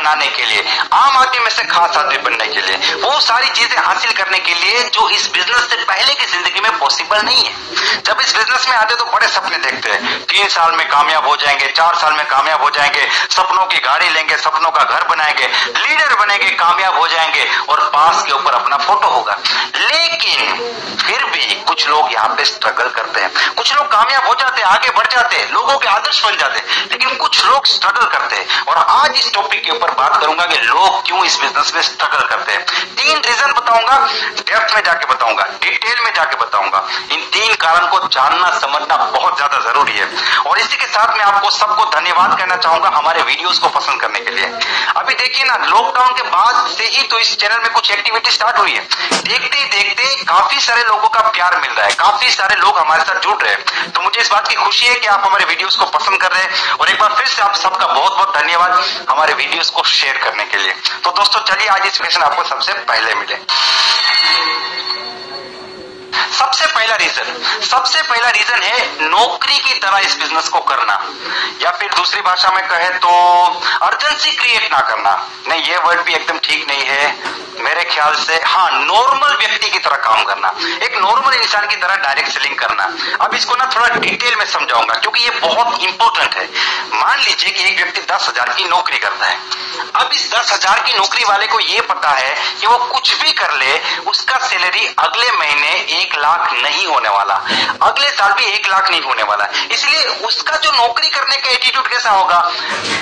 बनाने के लिए, आम आदमी में से खास आदमी बनने के लिए, वो सारी चीजें हासिल करने के लिए जो इस बिजनेस से पहले की जिंदगी में पॉसिबल नहीं है। जब इस बिजनेस में आते तो बड़े सपने देखते हैं, 3 साल में कामयाब हो जाएंगे, 4 साल में कामयाब हो जाएंगे, सपनों की गाड़ी लेंगे, सपनों का घर बनाएंगे, लीडर बनेंगे, कामयाब हो जाएंगे और पास के ऊपर अपना फोटो होगा। लेकिन फिर भी कुछ लोग यहाँ पे स्ट्रगल करते हैं, कुछ लोग कामयाब हो जाते हैं, आगे बढ़ जाते हैं, लोगों के आदर्श बन जाते हैं, लेकिन कुछ लोग स्ट्रगल करते हैं। और आज इस टॉपिक के ऊपर बात करूंगा कि लोग क्यों इस बिजनेस में स्ट्रगल करते हैं। 3 रीजन बताऊंगा, डेप्थ में जाके बताऊंगा, डिटेल में जाके बताऊंगा। इन 3 कारण को जानना समझना बहुत ज्यादा जरूरी है। और इसी के साथ में आपको सबको धन्यवाद कहना चाहूंगा हमारे वीडियोस को पसंद करने के लिए। अभी देखिए ना, लॉकडाउन के बाद से ही तो इस चैनल में कुछ एक्टिविटी स्टार्ट हुई है। देखते ही देखते काफी सारे लोगों का प्यार मिल रहा है, काफी सारे लोग हमारे साथ जुड़ रहे हैं। तो मुझे इस बात की खुशी है कि आप हमारे वीडियोस को पसंद कर रहे हैं। और एक बार फिर से आप सबका बहुत बहुत धन्यवाद हमारे वीडियोस को शेयर करने के लिए। तो दोस्तों चलिए आज इंस्पिरेशन आपको सबसे पहले मिले। सबसे पहला रीजन है नौकरी की तरह इस बिजनेस को करना, या फिर दूसरी भाषा में कहे तो अर्जेंसी क्रिएट ना करना। नहीं, ये वर्ड भी एकदम ठीक नहीं है मेरे ख्याल से। हाँ, नॉर्मल व्यक्ति की तरह काम करना, एक नॉर्मल इंसान की तरह डायरेक्ट सेलिंग करना। अब इसको ना थोड़ा डिटेल में समझाऊंगा क्योंकि ये बहुत इंपॉर्टेंट है। मान लीजिए कि एक व्यक्ति 10,000 की नौकरी करता है। अब इस 10,000 की नौकरी वाले को ये पता है कि वो कुछ भी कर ले, उसका सैलरी अगले महीने 1 लाख नहीं होने वाला, अगले साल भी 1 लाख नहीं होने वाला। इसलिए उसका जो नौकरी करने का एटीट्यूड कैसा होगा,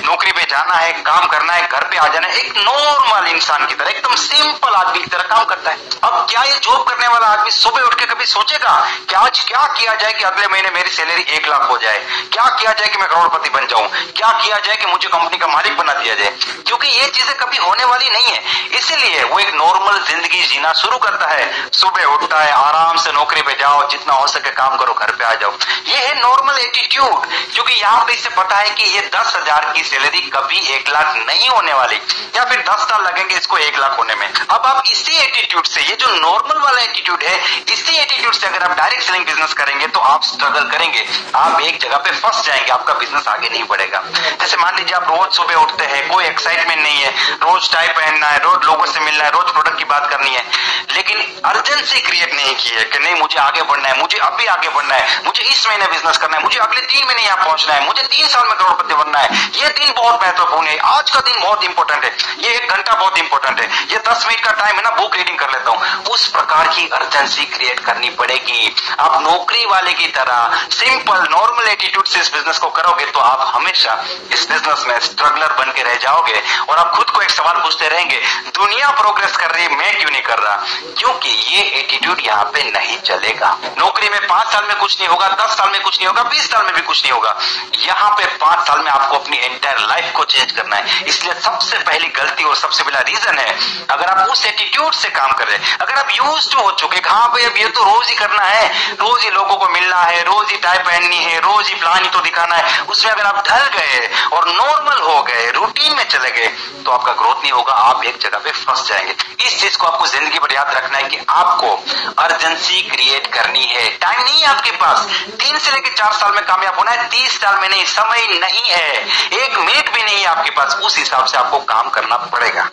नौकरी पे जाना है, काम करना है, घर पे आ जाना है, एक नॉर्मल इंसान की तरह, एकदम सिंपल आदमी की तरह काम करता है। अब क्या ये जॉब करने वाला आदमी सुबह उठ के कभी सोचेगा कि आज क्या किया जाए कि अगले महीने मेरी सैलरी 1 लाख हो जाए, क्या किया जाए कि मैं करोड़पति बन जाऊं, क्या किया जाए कि मुझे कंपनी का मालिक बना दिया जाए? क्योंकि ये चीजें कभी होने वाली नहीं है। इसलिए वो एक नॉर्मल जिंदगी जीना शुरू करता है। सुबह उठता है, आराम से नौकरी पे जाओ, जितना हो सके काम करो, घर पे आ जाओ। ये है नॉर्मल एटीट्यूड। क्योंकि यहाँ पे इसे पता है कि ये 10,000 की सैलरी कभी 1 लाख नहीं होने वाली, या फिर 10 साल लगेंगे इसको 1 लाख होने में। अब आप इसी एटीट्यूड से, ये जो नॉर्मल वाला एटीट्यूड है, इसी एटीट्यूड से अगर आप डायरेक्ट सेलिंग बिजनेस करेंगे तो आप स्ट्रगल करेंगे, आप एक जगह पे फंस जाएंगे, आपका बिजनेस आगे नहीं बढ़ेगा। जैसे मान लीजिए आप रोज सुबह उठते हैं, कोई एक्साइटमेंट नहीं है, रोज टाई पहनना है, रोज लोगों से मिलना है, रोज प्रोडक्ट की बात करनी है, लेकिन अर्जेंसी क्रिएट नहीं की है कि नहीं मुझे आगे बढ़ना है, मुझे अभी आगे बढ़ना है, मुझे इस महीने बिजनेस करना है, मुझे अगले 3 महीने यहाँ पहुंचना है, मुझे 3 साल में करोड़पति बनना है। ये दिन बहुत महत्वपूर्ण है, आज का दिन बहुत इंपॉर्टेंट है, ये 1 घंटा बहुत इंपॉर्टेंट है, ये 10 मिनट का टाइम है ना, बुक रीडिंग कर लेता हूँ। उस प्रकार की अर्जेंसी क्रिएट करनी पड़ेगी। आप नौकरी वाले की तरह सिंपल नॉर्मल एटीट्यूड से इस बिजनेस को करोगे तो आप हमेशा इस बिजनेस में स्ट्रगलर बन के रह जाओगे। और आप खुद को एक सवाल पूछते रहेंगे, दुनिया प्रोग्रेस कर रही है, मैं क्यों नहीं कर रहा? क्योंकि ये एटीट्यूड यहाँ पे नहीं चलेगा। नौकरी में 5 साल में कुछ नहीं होगा, 10 साल में कुछ नहीं होगा, 20 साल में भी कुछ नहीं होगा। यहाँ पे 5 साल में आपको अपनी एंटायर लाइफ को चेंज करना है। इसलिए सबसे पहली गलती और सबसे पहला रीजन है, अगर आप उस एटीट्यूड से काम कर रहे हैं, अगर आप यूज्ड हो चुके, हाँ भाई अब ये तो रोज ही करना है, रोज ही लोगों को मिलना है, रोज ही टाई पहननी है, रोज ही प्लान ही तो दिखाना है, उसमें अगर आप ढल गए और नॉर्मल हो गए, रूटीन में चले गए, तो आपका ग्रोथ नहीं होगा, आप एक जगह पे फंस जाएंगे। इस चीज को आपको जिंदगी भर याद रखना है कि आपको अर्जेंसी क्रिएट करनी है। टाइम नहीं है आपके पास, 3 से लेकर 4 साल में कामयाब होना है, 30 साल में नहीं, समय नहीं है, 1 मिनट भी नहीं है आपके पास। उस हिसाब से आपको काम करना पड़ेगा।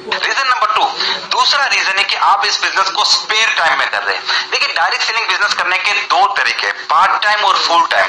रीजन नंबर 2, दूसरा रीजन है कि आप इस बिजनेस को स्पेयर टाइम में कर रहे हैं। देखिए, डायरेक्ट सेलिंग बिजनेस करने के 2 तरीके, पार्ट टाइम और फुल टाइम।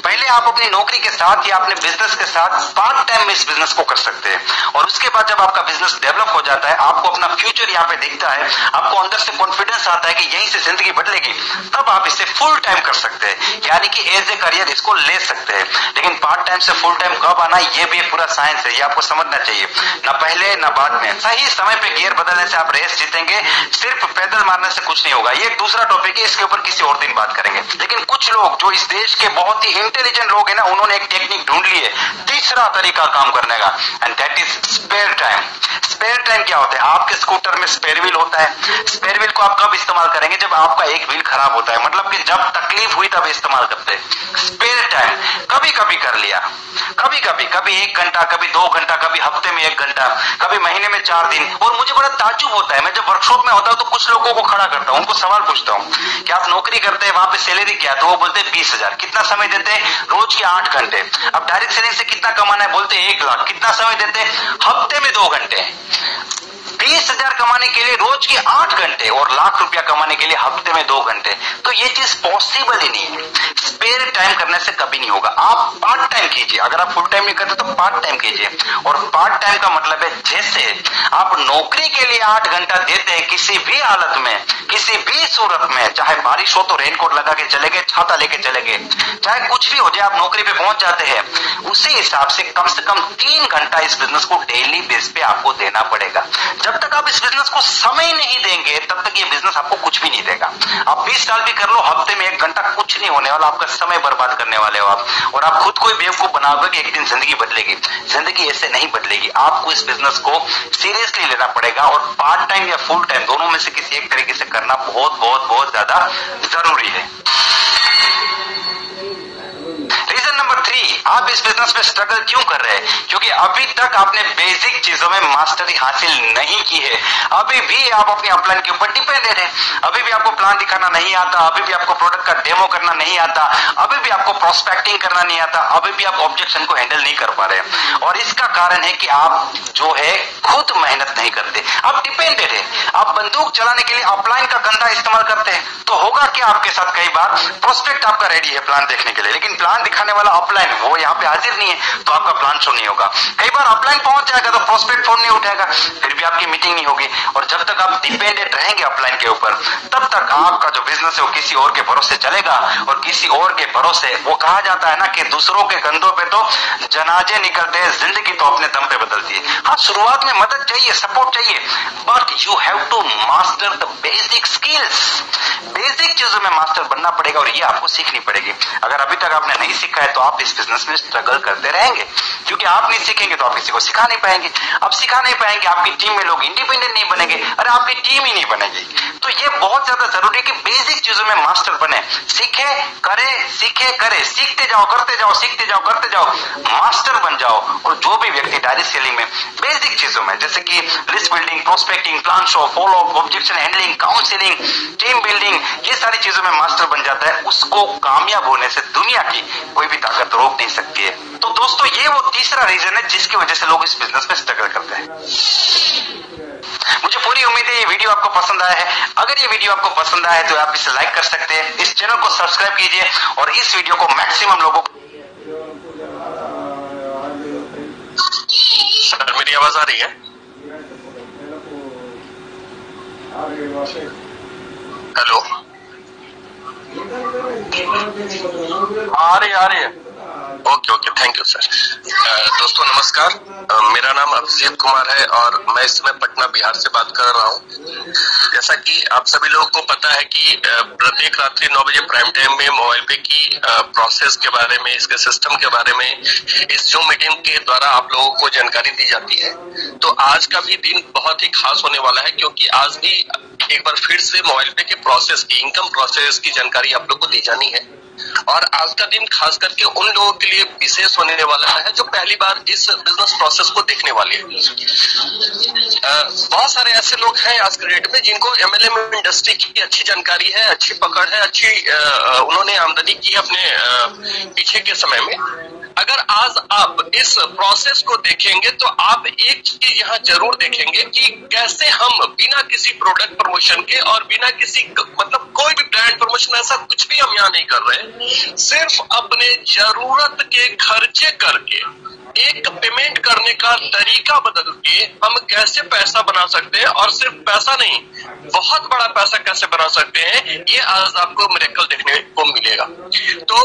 पहले आप अपनी नौकरी के साथ या अपने बिजनेस के साथ पार्ट टाइम में इस बिजनेस को कर सकते हैं, और उसके बाद जब आपका बिजनेस डेवलप हो जाता है, आपको अपना फ्यूचर यहाँ पे दिखता है, आपको अंदर से कॉन्फिडेंस आता है कि यहीं से जिंदगी बदलेगी, तब आप इसे फुल टाइम कर सकते हैं, यानी कि एज ए करियर इसको ले सकते हैं। लेकिन पार्ट टाइम से फुल टाइम कब आना, ये भी पूरा साइंस है, ये आपको समझना चाहिए। ना पहले ना बाद में, सही समय पे गियर बदलने से आप रेस जीतेंगे, सिर्फ पैदल मारने से कुछ नहीं होगा। ये एक दूसरा टॉपिक है, इसके ऊपर किसी और दिन बात करेंगे। लेकिन कुछ लोग जो इस देश के बहुत ही इंटेलिजेंट लोग हैं ना, उन्होंने एक टेक्निक ढूंढ ली है, तीसरा तरीका काम करने का, and that is spare time. Spare time क्या होता है, आपके स्कूटर में स्पेयर व्हील होता है। स्पेयर व्हील को आप कब इस्तेमाल करेंगे, जब आपका एक व्हील खराब होता है, मतलब कि जब तकलीफ हुई तब इस्तेमाल करते हैं। स्पेयर टाइम कभी कभी कर लिया, कभी कभी, कभी 1 घंटा, कभी 2 घंटा, कभी हफ्ते में 1 घंटा, कभी महीने में 4 दिन। और मुझे बड़ा ताज्जुब होता है, मैं जब वर्कशॉप में होता हूं तो कुछ लोगों को खड़ा करता हूं, उनको सवाल पूछता हूं कि आप नौकरी करते हैं, वहां पे सैलरी क्या, तो वो बोलते हैं 20,000। कितना समय देते हैं, रोज के 8 घंटे। अब डायरेक्ट सेलिंग से कितना कमाना है, बोलते हैं 1 लाख। कितना समय देते हैं, हफ्ते में 2 घंटे। 20,000 कमाने के लिए रोज के 8 घंटे और लाख रुपया कमाने के लिए हफ्ते में 2 घंटे, तो ये चीज पॉसिबल ही नहीं है। स्पेयर टाइम करने से कभी नहीं होगा। आप पार्ट टाइम कीजिए, अगर आप फुल टाइम नहीं करते तो पार्ट टाइम कीजिए। और पार्ट टाइम का मतलब है, जैसे आप नौकरी के लिए 8 घंटा देते हैं, किसी भी हालत में, किसी भी सूरत में, चाहे बारिश हो तो रेनकोट लगा के चले गए, छाता लेके चले गए, चाहे कुछ भी हो जाए, आप नौकरी पे पहुंच जाते हैं, उसी हिसाब से कम 3 घंटा इस बिजनेस को डेली बेस पे आपको देना पड़ेगा। जब तक आप इस बिजनेस को समय नहीं देंगे, तब तक ये बिजनेस आपको कुछ भी नहीं देगा। आप 20 साल भी कर लो, हफ्ते में 1 घंटा कुछ नहीं होने वाला, आपका समय बर्बाद करने वाले हो आप। और आप खुद को ही बेवकूफ बनाओगे कि एक दिन जिंदगी बदलेगी। जिंदगी ऐसे नहीं बदलेगी। आपको इस बिजनेस को सीरियसली लेना पड़ेगा और पार्ट टाइम या फुल टाइम दोनों में से किसी एक तरीके से करना बहुत बहुत बहुत ज्यादा जरूरी है। रीजन नंबर 3, आप इस बिजनेस में स्ट्रगल क्यों कर रहे हैं, क्योंकि अभी तक आपने बेसिक चीजों में मास्टरी हासिल नहीं की है। अभी भी आप अपने अपलाइन के ऊपर डिपेंडेंट है। अभी भी आपको प्लान दिखाना नहीं आता, अभी भी आपको प्रोडक्ट का डेमो करना नहीं आता, अभी भी आपको प्रोस्पेक्टिंग करना नहीं आता, अभी भी आप ऑब्जेक्शन को हैंडल नहीं कर पा रहे। और इसका कारण है कि आप जो है खुद मेहनत नहीं करते, आप डिपेंडेंट है। आप बंदूक चलाने के लिए अपलाइन का कंधा इस्तेमाल करते हैं, तो होगा क्या आपके साथ, कई बार प्रोस्पेक्ट आपका रेडी है प्लान देखने के लिए, लेकिन प्लान दिखाने वाला अपलाइन वो यहाँ पे हाजिर नहीं है, तो आपका प्लान शो नहीं होगा। कई बार अपलाइन पहुंच जाएगा तो प्रोस्पेक्ट फोन नहीं उठाएगा, फिर भी आपकी मीटिंग नहीं होगी। और जब तक आप डिपेंडेंट रहेंगे अपलाइन के ऊपर, तब तक आपका जो बिजनेस है वो किसी और के भरोसे चलेगा। और किसी और के भरोसे, वो कहा जाता है ना कि दूसरों के कंधों पे तो जनाजे निकलते हैं, जिंदगी तो अपने दम पे बदलती है। हाँ, शुरुआत में मदद चाहिए, सपोर्ट चाहिए, but you have to master the basic skills. Basic चीजों में मास्टर बनना पड़ेगा और ये आपको सीखनी पड़ेगी। अगर अभी तक आपने नहीं सीखा है तो आप इस बिजनेस में स्ट्रगल करते रहेंगे, क्योंकि आप नहीं सीखेंगे तो आप किसी को सिखा नहीं पाएंगे। अब सिखा नहीं पाएंगे, आपकी टीम में लोग इंडिपेंडेंट नहीं बनेंगे, अरे आपकी टीम ही नहीं बनेगी। तो ये बहुत ज्यादा जरूरी है कि बेसिक चीजों में मास्टर बने, सीखे करे, सीखे करे, सीखते जाओ, करते जाओ, सीखते जाओ, करते जाओ, मास्टर बन जाओ। और जो भी व्यक्ति डायरेक्ट सेलिंग में बेसिक चीजों में, जैसे कि list building, prospecting, plan show, follow up, objection handling, counselling, team building, ये सारी चीजों में मास्टर बन जाता है, उसको कामयाब होने से दुनिया की कोई भी ताकत रोक नहीं सकती है। तो दोस्तों, ये वो तीसरा रीजन है जिसकी वजह से लोग इस बिजनेस में स्ट्रगल करते हैं। मुझे पूरी उम्मीद है ये वीडियो आपको पसंद आया है। अगर ये वीडियो आपको पसंद आया है तो आप इसे लाइक कर सकते हैं, इस चैनल को सब्सक्राइब कीजिए और इस वीडियो को मैक्सिमम लोगों को। सर, मेरी आवाज आ रही है? हेलो, आ रही है। Okay, thank you sir. दोस्तों नमस्कार, मेरा नाम अभिजीत कुमार है और मैं इस समय पटना, बिहार से बात कर रहा हूँ। जैसा कि आप सभी लोगों को पता है कि प्रत्येक रात्रि 9 बजे प्राइम टाइम में मोबाइल पे की प्रोसेस के बारे में, इसके सिस्टम के बारे में इस जूम मीटिंग के द्वारा आप लोगों को जानकारी दी जाती है। तो आज का भी दिन बहुत ही खास होने वाला है, क्योंकि आज भी एक बार फिर से मोबाइल पे के प्रोसेस की, इनकम प्रोसेस की जानकारी आप लोग को दी जानी है। और आज का दिन खास करके उन लोगों के लिए विशेष होने वाला है जो पहली बार इस बिजनेस प्रोसेस को देखने वाले हैं। बहुत सारे ऐसे लोग हैं आज के डेट में जिनको एमएलएम इंडस्ट्री की अच्छी जानकारी है, अच्छी पकड़ है, अच्छी उन्होंने आमदनी की अपने पीछे के समय में। अगर आज आप इस प्रोसेस को देखेंगे तो आप एक चीज यहाँ जरूर देखेंगे कि कैसे हम बिना किसी प्रोडक्ट प्रमोशन के और बिना किसी मतलब कोई भी ब्रांड प्रमोशन, ऐसा कुछ भी हम यहाँ नहीं कर रहे, सिर्फ अपने जरूरत के खर्चे करके एक पेमेंट करने का तरीका बदल के हम कैसे पैसा बना सकते हैं, और सिर्फ पैसा नहीं, बहुत बड़ा पैसा कैसे बना सकते हैं, ये आज आपको मिरेकल देखने को मिलेगा। तो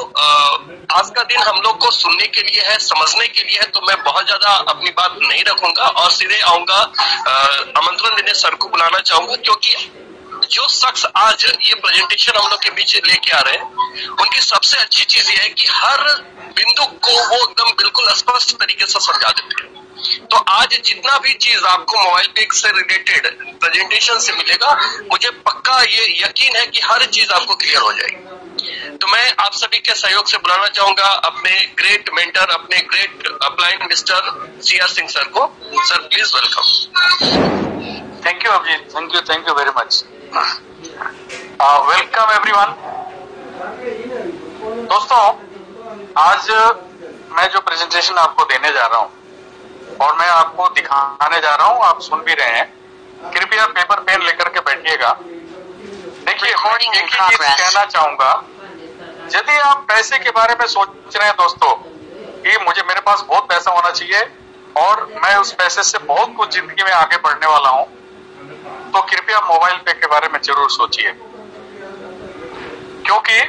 आज का दिन हम लोग को सुनने के लिए है, समझने के लिए है। तो मैं बहुत ज्यादा अपनी बात नहीं रखूंगा और सीधे आऊंगा, आमंत्रण देने सर को बुलाना चाहूंगा, क्योंकि जो शख्स आज ये प्रेजेंटेशन हम लोग के बीच लेके आ रहे हैं, उनकी सबसे अच्छी चीज ये है कि हर बिंदु को वो एकदम बिल्कुल स्पष्ट तरीके से समझा देते हैं। तो आज जितना भी चीज आपको मोबाइल पे से रिलेटेड प्रेजेंटेशन से मिलेगा, मुझे पक्का ये यकीन है कि हर चीज आपको क्लियर हो जाएगी। तो मैं आप सभी के सहयोग से बुलाना चाहूंगा अपने ग्रेट मेंटर, अपने great upline mister CR Singh sir को। Sir please welcome. Thank you Abhijit, thank you very much. Welcome everyone. दोस्तों, आज मैं जो प्रेजेंटेशन आपको देने जा रहा हूं और मैं आपको दिखाने जा रहा हूं, आप सुन भी रहे हैं, कृपया पेपर पेन लेकर के बैठिएगा। देखिए, एक ही चीज कहना चाहूंगा, यदि आप पैसे के बारे में सोच रहे हैं दोस्तों कि मेरे पास बहुत पैसा होना चाहिए और मैं उस पैसे से बहुत कुछ जिंदगी में आगे बढ़ने वाला हूं, तो कृपया मोबाइल पे के बारे में जरूर सोचिए, क्योंकि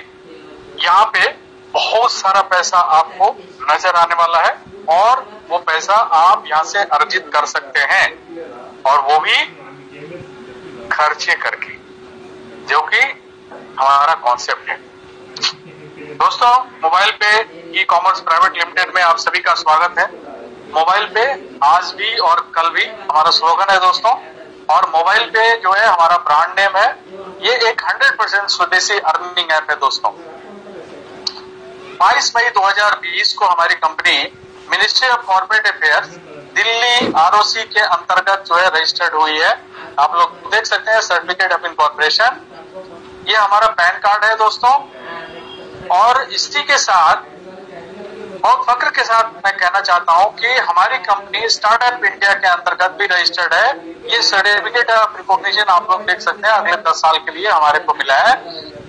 यहाँ पे बहुत सारा पैसा आपको नजर आने वाला है और वो पैसा आप यहाँ से अर्जित कर सकते हैं, और वो भी खर्चे करके, जो कि हमारा कॉन्सेप्ट है। दोस्तों, मोबाइल पे ई कॉमर्स प्राइवेट लिमिटेड में आप सभी का स्वागत है। मोबाइल पे आज भी और कल भी हमारा स्लोगन है दोस्तों, और मोबाइल पे जो है हमारा ब्रांड नेम है। ये एक 100% स्वदेशी अर्निंग ऐप है दोस्तों। 22 मई 2020 को हमारी company ministry of corporate affairs Delhi ROC के अंतर्गत जो है रजिस्टर्ड हुई है। आप लोग देख सकते हैं सर्टिफिकेट ऑफ इनकॉर्पोरेशन। ये हमारा पैन कार्ड है दोस्तों, और इसी के साथ बहुत फक्र के साथ मैं कहना चाहता हूं कि हमारी कंपनी स्टार्टअप इंडिया के अंतर्गत भी रजिस्टर्ड है। ये सर्टिफिकेट ऑफ रिकॉग्निशन आप लोग देख सकते हैं, अगले 10 साल के लिए हमारे को मिला है।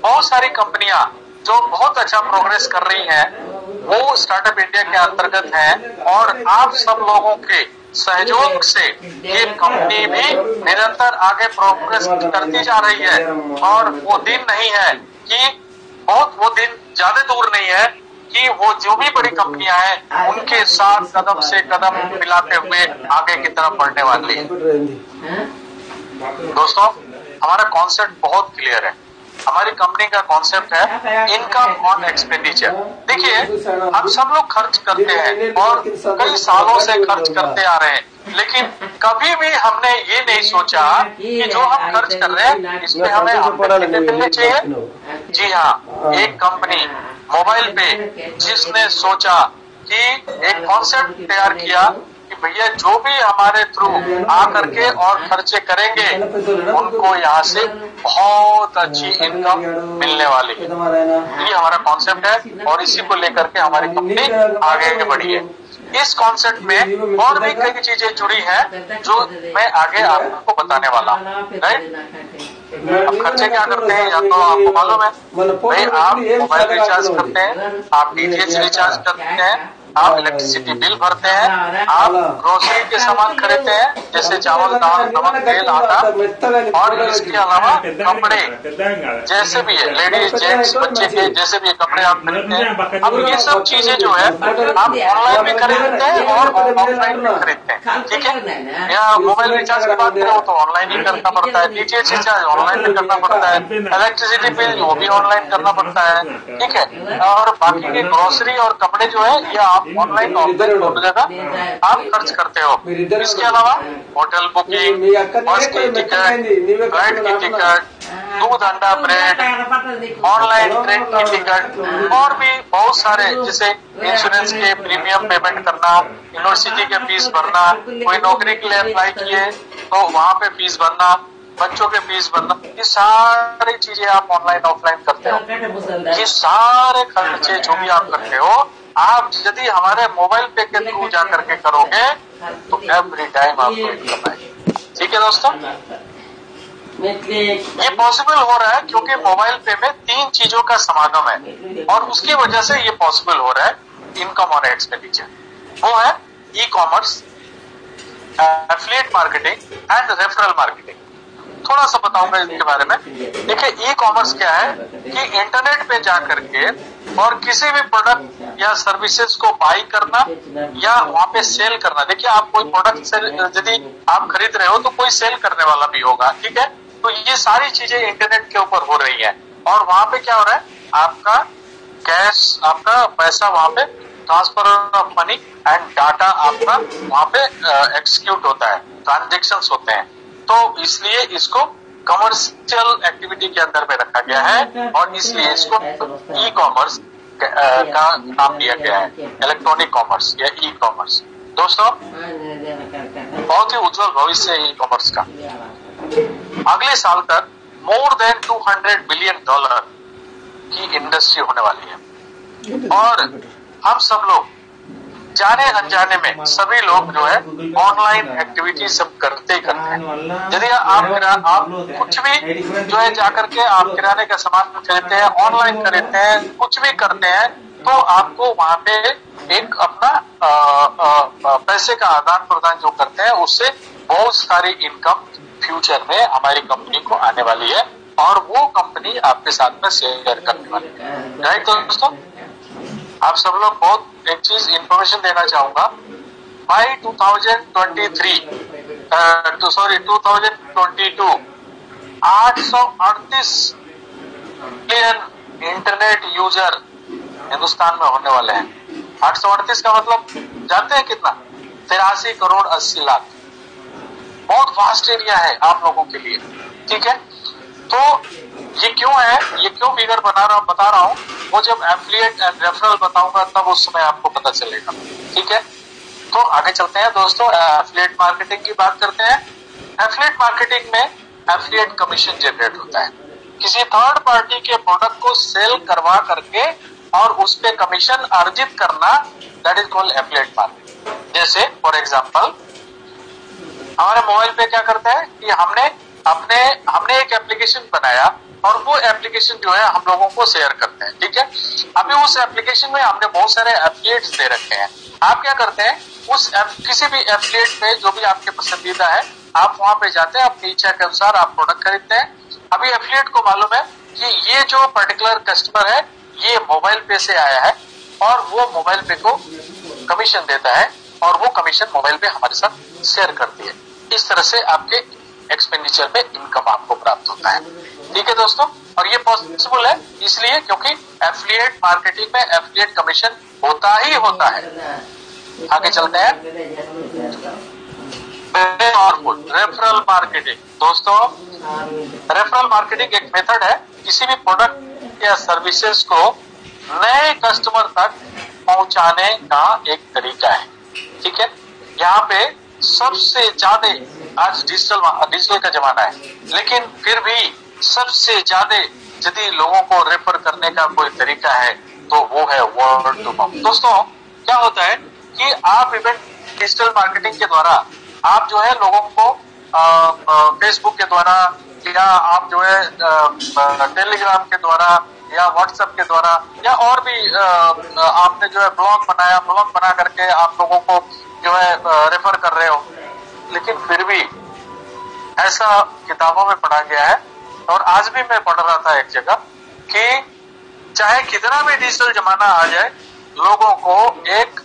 बहुत सारी कंपनियां जो बहुत अच्छा प्रोग्रेस कर रही हैं, वो स्टार्टअप इंडिया के अंतर्गत हैं, और आप सब लोगों के सहयोग से ये कंपनी भी निरंतर आगे प्रोग्रेस करती जा रही है। और वो दिन नहीं है कि वो दिन ज्यादा दूर नहीं है कि वो जो भी बड़ी कंपनियां हैं उनके साथ कदम से कदम मिलाते हुए आगे की तरफ बढ़ने वाली है। दोस्तों, हमारा कॉन्सेप्ट बहुत क्लियर है। हमारी कंपनी का कॉन्सेप्ट है इनकम ऑन एक्सपेंडिचर। देखिए, हम सब लोग खर्च करते हैं और कई सालों से खर्च करते आ रहे हैं, लेकिन कभी भी हमने ये नहीं सोचा कि जो हम खर्च कर रहे हैं इसमें हमें आमदनी मिलनी चाहिए। जी हाँ, एक कंपनी मोबाइल पे जिसने सोचा कि एक कॉन्सेप्ट तैयार किया कि भैया जो भी हमारे थ्रू आ करके और खर्चे करेंगे उनको यहाँ से बहुत अच्छी इनकम मिलने वाली है। ये हमारा कॉन्सेप्ट है और इसी को लेकर के हमारी कंपनी आगे बढ़ी है। इस कॉन्सेप्ट में और भी कई चीजें जुड़ी हैं जो मैं आगे आपको बताने वाला हूँ। राइट, अब खर्चे क्या करते हैं या तो आपको मालूम है भाई, आप मोबाइल रिचार्ज करते हैं, आप DTH रिचार्ज करते हैं, आप इलेक्ट्रिसिटी बिल भरते हैं, आप ग्रोसरी के सामान खरीदते हैं जैसे चावल, दाल, नमक, तेल, आटा, और इसके अलावा कपड़े जैसे भी है, लेडीज, जेंट्स, बच्चे के जैसे भी कपड़े आप खरीदते हैं। अब ये सब चीजें जो है आप ऑनलाइन भी खरीदते हैं और ऑफलाइन भी खरीदते हैं। ठीक है, या मोबाइल रिचार्ज की बात करें तो ऑनलाइन ही करना पड़ता है, DTH रिचार्ज ऑनलाइन भी करना पड़ता है, इलेक्ट्रिसिटी बिल वो भी ऑनलाइन करना पड़ता है। ठीक है, और बाकी के ग्रोसरी और कपड़े जो है ये आप ऑनलाइन ऑफलाइन दोनों जगह आप खर्च करते हो। इसके अलावा होटल बुकिंग, बस की टिकट, फ्लाइट की टिकट, दूध, अंडा, ब्रेड, ऑनलाइन ट्रेन की टिकट, और भी बहुत सारे जैसे इंश्योरेंस के प्रीमियम पेमेंट करना, यूनिवर्सिटी के फीस भरना, कोई नौकरी के लिए अप्लाई किए तो वहाँ पे फीस भरना, बच्चों के फीस भरना, ये सारी चीजें आप ऑनलाइन ऑफलाइन करते हो। ये सारे खर्चे जो भी आप करते हो, आप यदि हमारे मोबाइल पे के थ्रू जा करके करोगे तो एवरी टाइम आपको इनकम आएगी। ठीक है दोस्तों, ये पॉसिबल हो रहा है क्योंकि मोबाइल पे में 3 चीजों का समागम है और उसकी वजह से ये पॉसिबल हो रहा है इनकम और एक्सपेंडिचर। वो है e commerce, affiliate marketing and referral marketing. थोड़ा सा बताऊंगा इसके बारे में। देखिए, ई कॉमर्स क्या है कि इंटरनेट पे जा करके और किसी भी प्रोडक्ट या सर्विसेज को बाई करना या वहां पे सेल करना। देखिए, आप कोई प्रोडक्ट यदि आप खरीद रहे हो तो कोई सेल करने वाला भी होगा। ठीक है, तो ये सारी चीजें इंटरनेट के ऊपर हो रही है और वहां पे क्या हो रहा है, आपका कैश, आपका पैसा वहां पे transfer of money and data आपका वहां पे एक्सिक्यूट होता है, ट्रांजेक्शन्स होते हैं। तो इसलिए इसको कमर्शियल एक्टिविटी के अंदर में रखा गया है और इसलिए इसको ई कॉमर्स का नाम दिया गया है, इलेक्ट्रॉनिक कॉमर्स या ई कॉमर्स। दोस्तों बहुत ही उज्जवल भविष्य है ई कॉमर्स का। अगले साल तक मोर देन $200 बिलियन की इंडस्ट्री होने वाली है और हम सब लोग जाने अनजाने में सभी लोग जो है ऑनलाइन एक्टिविटी सब करते ही करते हैं। यदि आप कुछ भी जो है जाकर के आप किराने का सामान खरीदते हैं, ऑनलाइन खरीदते हैं, कुछ भी करते हैं, तो आपको वहां पे एक अपना पैसे का आदान प्रदान जो करते हैं उससे बहुत सारी इनकम फ्यूचर में हमारी कंपनी को आने वाली है और वो कंपनी आपके साथ में शेयर करने वाली है। राइट दोस्तों, आप सब लोग बहुत एक चीज इंफॉर्मेशन देना चाहूंगा। By 2022 838 million internet user Hindustan में होने वाले हैं। 838 का मतलब जानते हैं कितना? 83 करोड़ 80 लाख। बहुत वास्ट एरिया है आप लोगों के लिए, ठीक है। तो ये क्यों है, ये क्यों फिगर बता रहा हूं, वो जब एफिलिएट एंड रेफरल बताऊंगा तब उस समय आपको पता चलेगा, ठीक है। तो आगे चलते हैं दोस्तों, एफिलिएट मार्केटिंग की बात करते हैं। एफिलिएट मार्केटिंग में एफिलिएट कमीशन जनरेट होता है, किसी थर्ड पार्टी के प्रोडक्ट को सेल करवा करके और उस पे कमीशन अर्जित करना, that is called affiliate marketing. जैसे फॉर एग्जांपल हमारे मोबाइल पे क्या करते हैं कि हमने एक एप्लीकेशन बनाया और वो एप्लीकेशन जो है हम लोगों को शेयर करते हैं, ठीक है। अभी उस एप्लीकेशन में हमने बहुत सारे एफिलिएट्स दे रखे हैं। आप क्या करते हैं, किसी भी एफिलिएट पे जो भी आपके पसंदीदा है आप वहां पे जाते हैं, अपनी इच्छा के अनुसार आप प्रोडक्ट खरीदते हैं। अभी एफिलिएट को मालूम है कि ये जो पर्टिकुलर कस्टमर है ये मोबाइल पे से आया है और वो मोबाइल पे को कमीशन देता है और वो कमीशन मोबाइल पे हमारे साथ शेयर करती है। इस तरह से आपके एक्सपेंडिचर में इनकम आपको प्राप्त होता है, ठीक है दोस्तों। और ये पॉसिबल है इसलिए क्योंकि एफिलिएट मार्केटिंग में एफिलिएट कमीशन होता ही होता है। आगे चलते हैं, रेफरल मार्केटिंग। दोस्तों रेफरल मार्केटिंग एक मेथड है किसी भी प्रोडक्ट या सर्विसेज को नए कस्टमर तक पहुंचाने का एक तरीका है, ठीक है। यहाँ पे सबसे ज्यादा, आज डिजिटल का जमाना है, लेकिन फिर भी सबसे ज्यादा यदि लोगों को रेफर करने का कोई तरीका है तो वो है वर्ड टू माउथ। दोस्तों क्या होता है कि आप इवेंट डिजिटल मार्केटिंग के द्वारा आप जो है लोगों को फेसबुक के द्वारा या आप जो है टेलीग्राम के द्वारा या व्हाट्सएप के द्वारा या और भी आपने जो है ब्लॉग बना करके आप लोगों को जो है रेफर कर रहे हो। लेकिन फिर भी ऐसा किताबों में पढ़ा गया है और आज भी मैं पढ़ रहा था एक जगह कि चाहे कितना भी डिजिटल जमाना आ जाए, लोगों को एक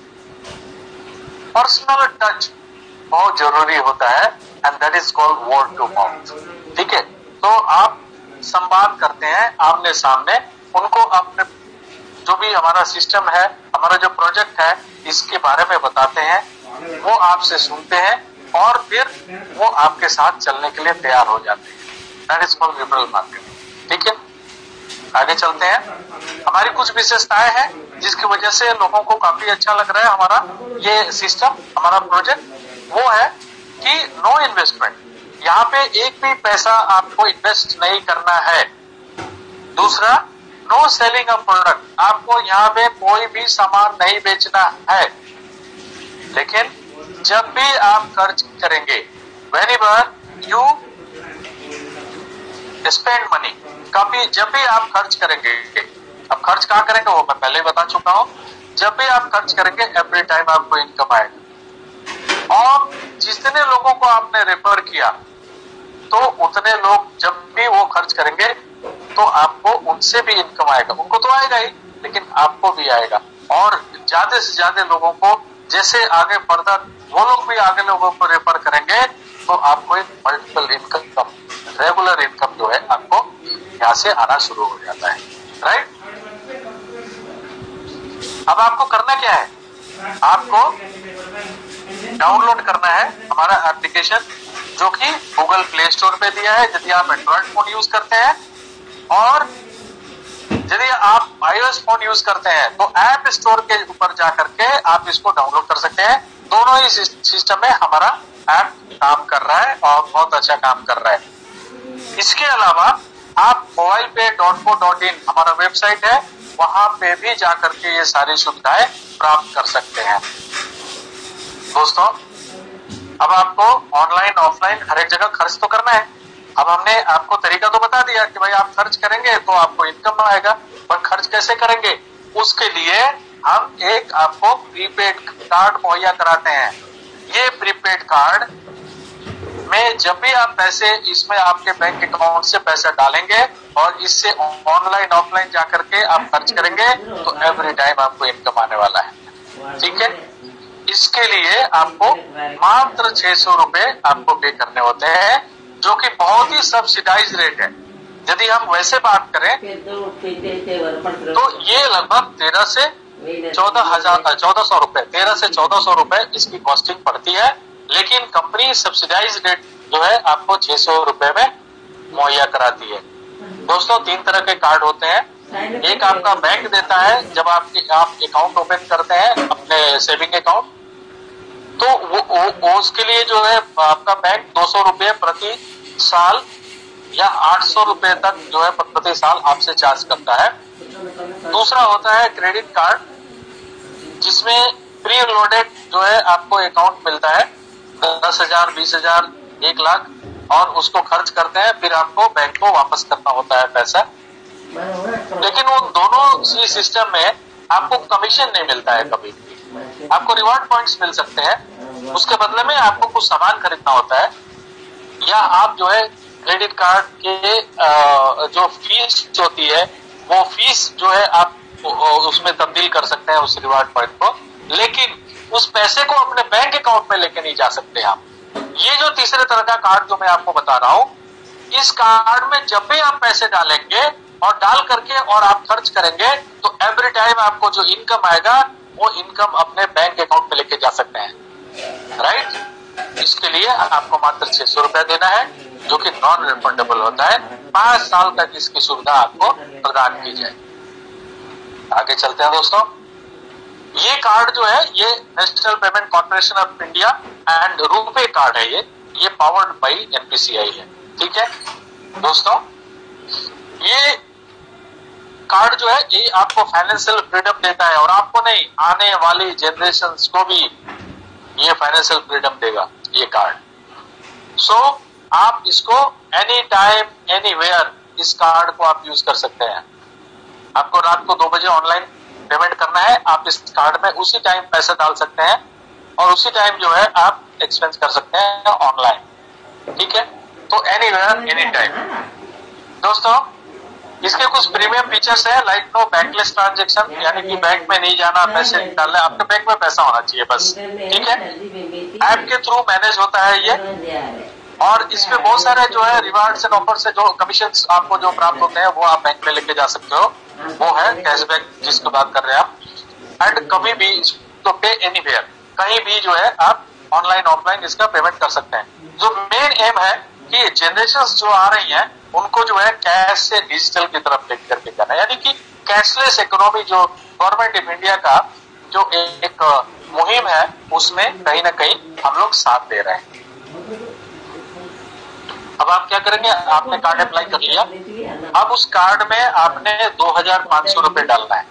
पर्सनल टच बहुत जरूरी होता है and that is called word to mouth, ठीक है। तो आप संवाद करते हैं आमने सामने, उनको अपने जो भी हमारा सिस्टम है, हमारा जो प्रोजेक्ट है, इसके बारे में बताते हैं, वो आपसे सुनते हैं और फिर वो आपके साथ चलने के लिए तैयार हो जाते हैं। That is called referral marketing, ठीक है। आगे चलते हैं, हमारी कुछ विशेषताएं हैं जिसकी वजह से लोगों को काफी अच्छा लग रहा है हमारा ये सिस्टम, हमारा प्रोजेक्ट। वो है कि नो इन्वेस्टमेंट, यहाँ पे एक भी पैसा आपको इन्वेस्ट नहीं करना है। दूसरा, नो सेलिंग ऑफ प्रोडक्ट, आपको यहाँ पे कोई भी सामान नहीं बेचना है। लेकिन जब भी आप खर्च करेंगे, व्हेनेवर यू स्पेंड मनी, कभी जब भी आप खर्च करेंगे, अब खर्च कहाँ करेंगे वो मैं पहले ही बता चुका हूं। जब भी आप खर्च करेंगे एवरी टाइम आपको इनकम आएगा और जितने लोगों को आपने रेफर किया तो उतने लोग जब भी वो खर्च करेंगे तो आपको उनसे भी इनकम आएगा। उनको तो आएगा ही लेकिन आपको भी आएगा और ज्यादा से ज्यादा लोगों को जैसे आगे फर्दर वो लोग भी आगे लोगों को रेफर करेंगे तो आपको एक मल्टीपल इनकम, रेगुलर इनकम जो है आपको यहाँ से आना शुरू हो जाता है, राइट। अब आपको करना क्या है, आपको डाउनलोड करना है हमारा एप्लीकेशन, जो कि गूगल प्ले स्टोर पे दिया है यदि आप एंड्रॉइड फोन यूज करते हैं, और यदि आप iOS फोन यूज करते हैं तो ऐप स्टोर के ऊपर जाकर के आप इसको डाउनलोड कर सकते हैं। दोनों ही सिस्टम में हमारा ऐप काम कर रहा है और बहुत अच्छा काम कर रहा है। इसके अलावा आप mobilepay.co.in हमारा वेबसाइट है, वहां पे भी जाकर के ये सारी सुविधाएं प्राप्त कर सकते हैं। दोस्तों, अब आपको ऑनलाइन ऑफलाइन हर एक जगह खर्च तो करना है। अब हमने आपको तरीका तो बता दिया कि भाई आप खर्च करेंगे तो आपको इनकम आएगा, पर खर्च कैसे करेंगे उसके लिए हम एक आपको प्रीपेड कार्ड मुहैया कराते हैं। ये प्रीपेड कार्ड में जब भी आप पैसे इसमें आपके बैंक अकाउंट से पैसा डालेंगे और इससे ऑनलाइन ऑफलाइन जाकर के आप खर्च करेंगे तो एवरी टाइम आपको इनकम आने वाला है। ठीक है, इसके लिए आपको मात्र 600 रुपए आपको पे करने होते हैं, जो कि बहुत ही सब्सिडाइज रेट है। यदि हम वैसे बात करें तो ये लगभग 13 से 1400 रुपए 13 से 1400 रुपए इसकी कॉस्टिंग पड़ती है, लेकिन कंपनी सब्सिडाइज रेट जो है आपको 600 रुपए में मुहैया कराती है। दोस्तों, 3 तरह के कार्ड होते हैं। एक आपका बैंक देता है जब आप अकाउंट ओपन करते हैं अपने सेविंग अकाउंट, तो वो उसके लिए जो है आपका बैंक 200 रुपए प्रति साल या 800 रुपए तक जो है प्रति साल आपसे चार्ज करता है। दूसरा होता है क्रेडिट कार्ड, जिसमें प्री लोडेड जो है आपको अकाउंट मिलता है 10,000, 20,000, 1 लाख, और उसको खर्च करते हैं, फिर आपको बैंक को वापस करना होता है पैसा। लेकिन उन दोनों सिस्टम में आपको कमीशन नहीं मिलता है कभी भी। आपको रिवार्ड पॉइंट्स मिल सकते हैं, उसके बदले में आपको कुछ सामान खरीदना होता है, या आप जो है क्रेडिट कार्ड के जो फीस होती है वो फीस जो है आप उसमें तब्दील कर सकते हैं उस रिवार्ड पॉइंट को, लेकिन उस पैसे को अपने बैंक अकाउंट में लेके नहीं जा सकते आप। ये जो तीसरे तरह का कार्ड जो मैं आपको बता रहा हूं, इस कार्ड में जब भी आप पैसे डालेंगे और डाल करके और आप खर्च करेंगे तो एवरी टाइम आपको जो इनकम आएगा वो इनकम अपने बैंक अकाउंट में लेके जा सकते हैं। राइट, इसके लिए आपको मात्र 600 रुपया देना है, जो कि नॉन रिफंडेबल होता है। 5 साल तक इसकी सुविधा आपको प्रदान की जाए। आगे चलते हैं दोस्तों। ये कार्ड जो है ये national payment corporation of India and RuPay card है। ये पावर्ड बाय एनपीसीआई है। ठीक है दोस्तों, ये कार्ड जो है ये आपको फाइनेंशियल फ्रीडम देता है, और आपको नहीं, आने वाली जनरेशंस को भी ये फाइनेंशियल फ्रीडम देगा ये कार्ड। सो आप इसको एनी टाइम एनीवेयर इस कार्ड को आप यूज कर सकते हैं। आपको रात को 2 बजे ऑनलाइन पेमेंट करना है, आप इस कार्ड में उसी टाइम पैसा डाल सकते हैं और उसी टाइम जो है आप एक्सपेंस कर सकते हैं ऑनलाइन। ठीक है, तो एनीवेयर एनी टाइम। दोस्तों, इसके कुछ प्रीमियम फीचर्स है, लाइक नो बैंकलेस ट्रांजैक्शन, यानी कि बैंक में नहीं जाना, पैसे डालने, आपके बैंक में पैसा होना चाहिए बस। ठीक है, ऐप के थ्रू मैनेज होता है ये, और इसमें बहुत सारे जो है रिवार्ड्स एंड ऑफर से जो कमीशन आपको जो प्राप्त होते हैं वो आप बैंक में लेके जा सकते हो। वो है कैशबैक जिसकी बात कर रहे हैं आप, एंड कभी भी तो पे एनीवेयर, कहीं भी जो है आप ऑनलाइन ऑफलाइन इसका पेमेंट कर सकते हैं। जो मेन एम है कि जनरेशन जो आ रही है उनको जो है कैश से डिजिटल की तरफ लेकर के जाना, यानी कि कैशलेस इकोनॉमी जो गवर्नमेंट ऑफ इंडिया का जो एक मुहिम है उसमें कहीं ना कहीं हम लोग साथ दे रहे हैं। अब आप क्या करेंगे, आपने कार्ड अप्लाई कर लिया, अब उस कार्ड में आपने 2,500 रुपए डालना है।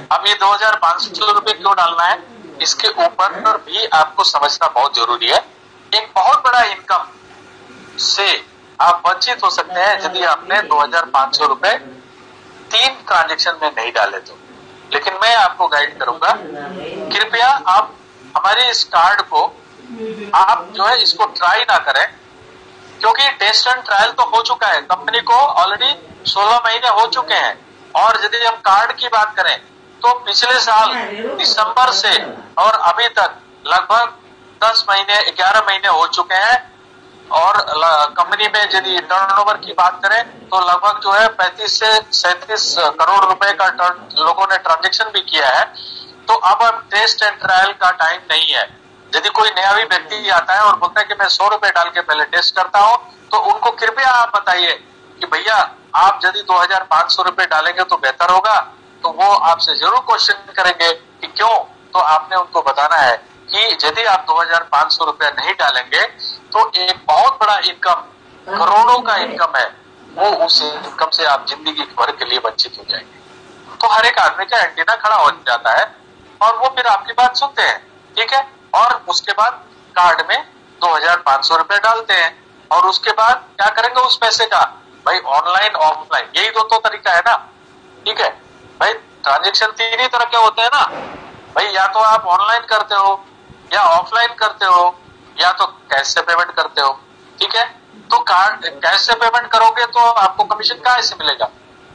अब ये 2,500 रुपए क्यों डालना है, इसके ऊपर भी आपको समझना बहुत जरूरी है। एक बहुत बड़ा इनकम से आप वंचित हो सकते हैं यदि आपने 2,500 रुपए 3 ट्रांजेक्शन में नहीं डाले तो। लेकिन मैं आपको गाइड करूंगा, कृपया आप हमारे इस कार्ड को आप जो है इसको ट्राई ना करें, क्योंकि टेस्ट एंड ट्रायल तो हो चुका है, कंपनी को ऑलरेडी 16 महीने हो चुके हैं। और यदि हम कार्ड की बात करें तो पिछले साल दिसंबर से और अभी तक लगभग 10 महीने 11 महीने हो चुके हैं, और कंपनी में यदि टर्नओवर की बात करें तो लगभग जो है 35 से 37 करोड़ रुपए का लोगों ने ट्रांजेक्शन भी किया है। तो अब टेस्ट एंड ट्रायल का टाइम नहीं है। यदि कोई नया भी व्यक्ति आता है और बोलता है कि मैं 100 रुपए डाल के पहले टेस्ट करता हूं, तो उनको कृपया आप बताइए कि भैया आप यदि 2500 रुपए डालेंगे तो बेहतर होगा। तो वो आपसे जरूर क्वेश्चन करेंगे कि क्यों। तो आपने उनको बताना है कि यदि आप 2500 रुपया नहीं डालेंगे तो एक बहुत बड़ा इनकम, करोड़ों का इनकम है, वो उस इनकम से आप जिंदगी भर के लिए वंचित हो जाएंगे। तो हर एक आदमी का एंटीना खड़ा हो जाता है और वो फिर आपकी बात सुनते हैं, ठीक है। और उसके बाद कार्ड में 2500 रुपए डालते हैं और उसके बाद क्या करेंगे उस पैसे का? भाई ऑनलाइन ऑफलाइन यही दो तरीका है ना, ठीक है भाई। ट्रांजेक्शन 3 ही तरह के होते हैं ना भाई, या तो आप ऑनलाइन करते हो या ऑफलाइन करते हो या तो कैश से पेमेंट करते हो, ठीक है। तो कार्ड कैश से पेमेंट करोगे तो आपको कमीशन कहाँ से मिलेगा,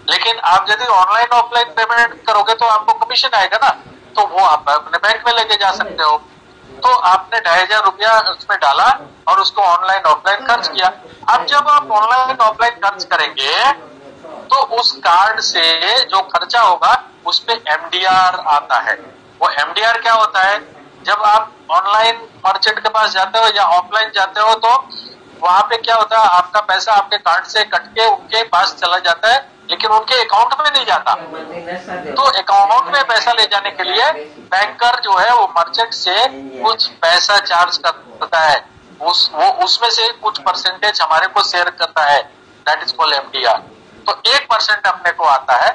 लेकिन आप यदि ऑनलाइन ऑफलाइन पेमेंट करोगे तो आपको कमीशन आएगा ना, तो वो आप अपने बैंक में लेके जा सकते हो। तो आपने 2500 रुपया उसमें डाला और उसको ऑनलाइन ऑफलाइन खर्च किया। अब जब आप ऑनलाइन ऑफलाइन खर्च करेंगे तो उस कार्ड से जो खर्चा होगा उस पे एमडीआर आता है। वो एमडीआर क्या होता है? जब आप ऑनलाइन मर्चेंट के पास जाते हो या ऑफलाइन जाते हो तो वहां पे क्या होता है, आपका पैसा आपके कार्ड से कट के उनके पास चला जाता है, लेकिन उनके अकाउंट में नहीं जाता। तो अकाउंट में पैसा ले जाने के लिए बैंकर जो है वो मर्चेंट से कुछ पैसा चार्ज करता है, उसमें से कुछ परसेंटेज हमारे को शेयर करता है, दैट इज कॉल्ड एमडीआर। तो 1% अपने को आता है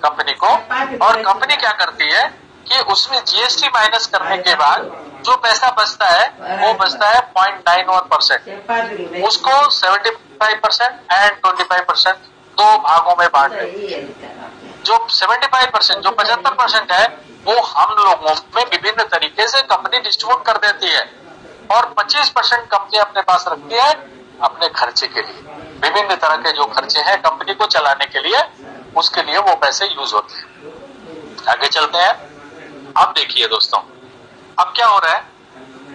कंपनी को, और कंपनी क्या करती है कि उसमें जीएसटी माइनस करने के बाद जो पैसा बचता है वो बचता है 0.91%। उसको 75% एंड 25% दो भागों में बांट दें। जो 75%, जो 75% है वो हम लोगों में विभिन्न तरीके से कंपनी डिस्ट्रीब्यूट कर देती है, और 25% कंपनी अपने पास रखती है अपने खर्चे के लिए। विभिन्न तरह के जो खर्चे हैं कंपनी को चलाने के लिए, उसके लिए वो पैसे यूज होते हैं। आगे चलते हैं। अब देखिए दोस्तों, अब क्या हो रहा है,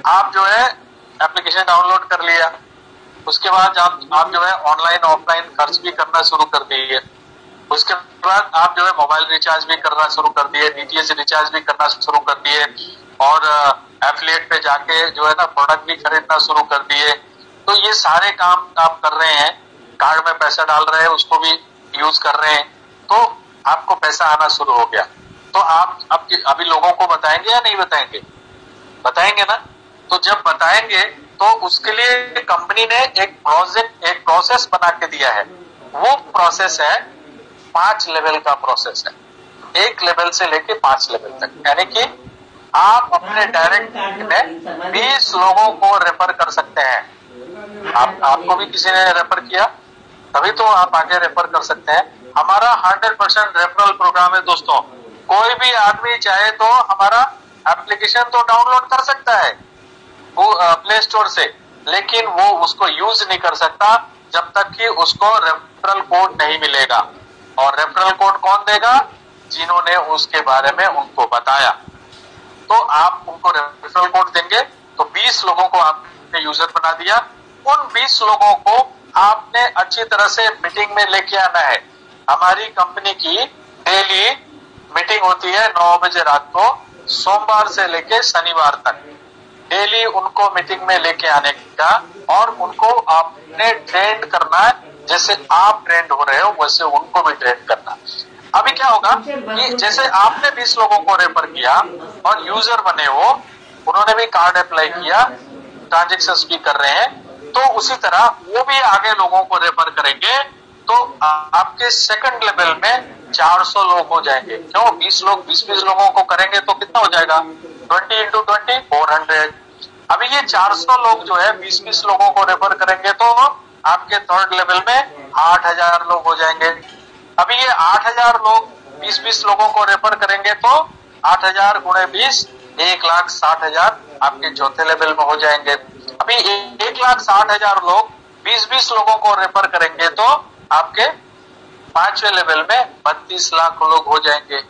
आप जो है एप्लीकेशन डाउनलोड कर लिया, उसके बाद आप जो है ऑनलाइन ऑफलाइन खर्च भी करना शुरू कर दिए, उसके बाद आप जो है मोबाइल रिचार्ज भी करना शुरू कर दिए, डीटीएच रिचार्ज भी करना शुरू कर दिए, और एफिलिएट पे जाके जो है ना प्रोडक्ट भी खरीदना शुरू कर दिए। तो ये सारे काम आप कर रहे हैं, कार्ड में पैसा डाल रहे हैं, उसको भी यूज कर रहे हैं, तो आपको पैसा आना शुरू हो गया। तो आप अभी लोगों को बताएंगे या नहीं बताएंगे? बताएंगे ना। तो जब बताएंगे तो उसके लिए कंपनी ने एक प्रोसेस बना के दिया है। वो प्रोसेस है 5 लेवल का प्रोसेस है, 1 लेवल से लेके 5 लेवल तक। यानी कि आप अपने डायरेक्ट में 20 लोगों को रेफर कर सकते हैं। आपको भी किसी ने रेफर किया तभी तो आप आगे रेफर कर सकते हैं। हमारा 100% रेफरल प्रोग्राम है दोस्तों। कोई भी आदमी चाहे तो हमारा एप्लीकेशन तो डाउनलोड कर सकता है वो प्ले स्टोर से, लेकिन वो उसको यूज नहीं कर सकता जब तक कि उसको रेफरल कोड नहीं मिलेगा। और रेफरल कोड कौन देगा? जिन्होंने उसके बारे में उनको बताया। तो आप उनको रेफरल कोड देंगे, तो 20 लोगों को आपने यूजर बना दिया। उन 20 लोगों को आपने अच्छी तरह से मीटिंग में लेके आना है। हमारी कंपनी की डेली मीटिंग होती है 9 बजे रात को, सोमवार से लेके शनिवार तक। डेली उनको मीटिंग में लेके आने का, और उनको आपने ट्रेंड करना है। जैसे आप ट्रेंड हो रहे हो वैसे उनको भी ट्रेंड करना। अभी क्या होगा कि जैसे आपने 20 लोगों को रेफर किया और यूजर बने वो, उन्होंने भी कार्ड अप्लाई किया, ट्रांजेक्शंस भी कर रहे हैं, तो उसी तरह वो भी आगे लोगों को रेफर करेंगे। तो आपके सेकंड लेवल में 400 लोग हो जाएंगे। क्यों? 20 लोग 20 लोगों को करेंगे तो कितना हो जाएगा? 20 into 20 400। अभी ये 400 लोग जो है 20 लोगों को रेफर करेंगे तो आपके थर्ड लेवल में 8000 लोग हो जाएंगे। अभी ये 8000 लोग 20 लोगों को रेफर करेंगे तो 8000 गुणे 20 1,60,000 आपके चौथे लेवल में हो जाएंगे। अभी 1,60,000 लोग 20 लोगों को रेफर करेंगे तो आपके 5वें लेवल में 32 लाख लोग हो जाएंगे।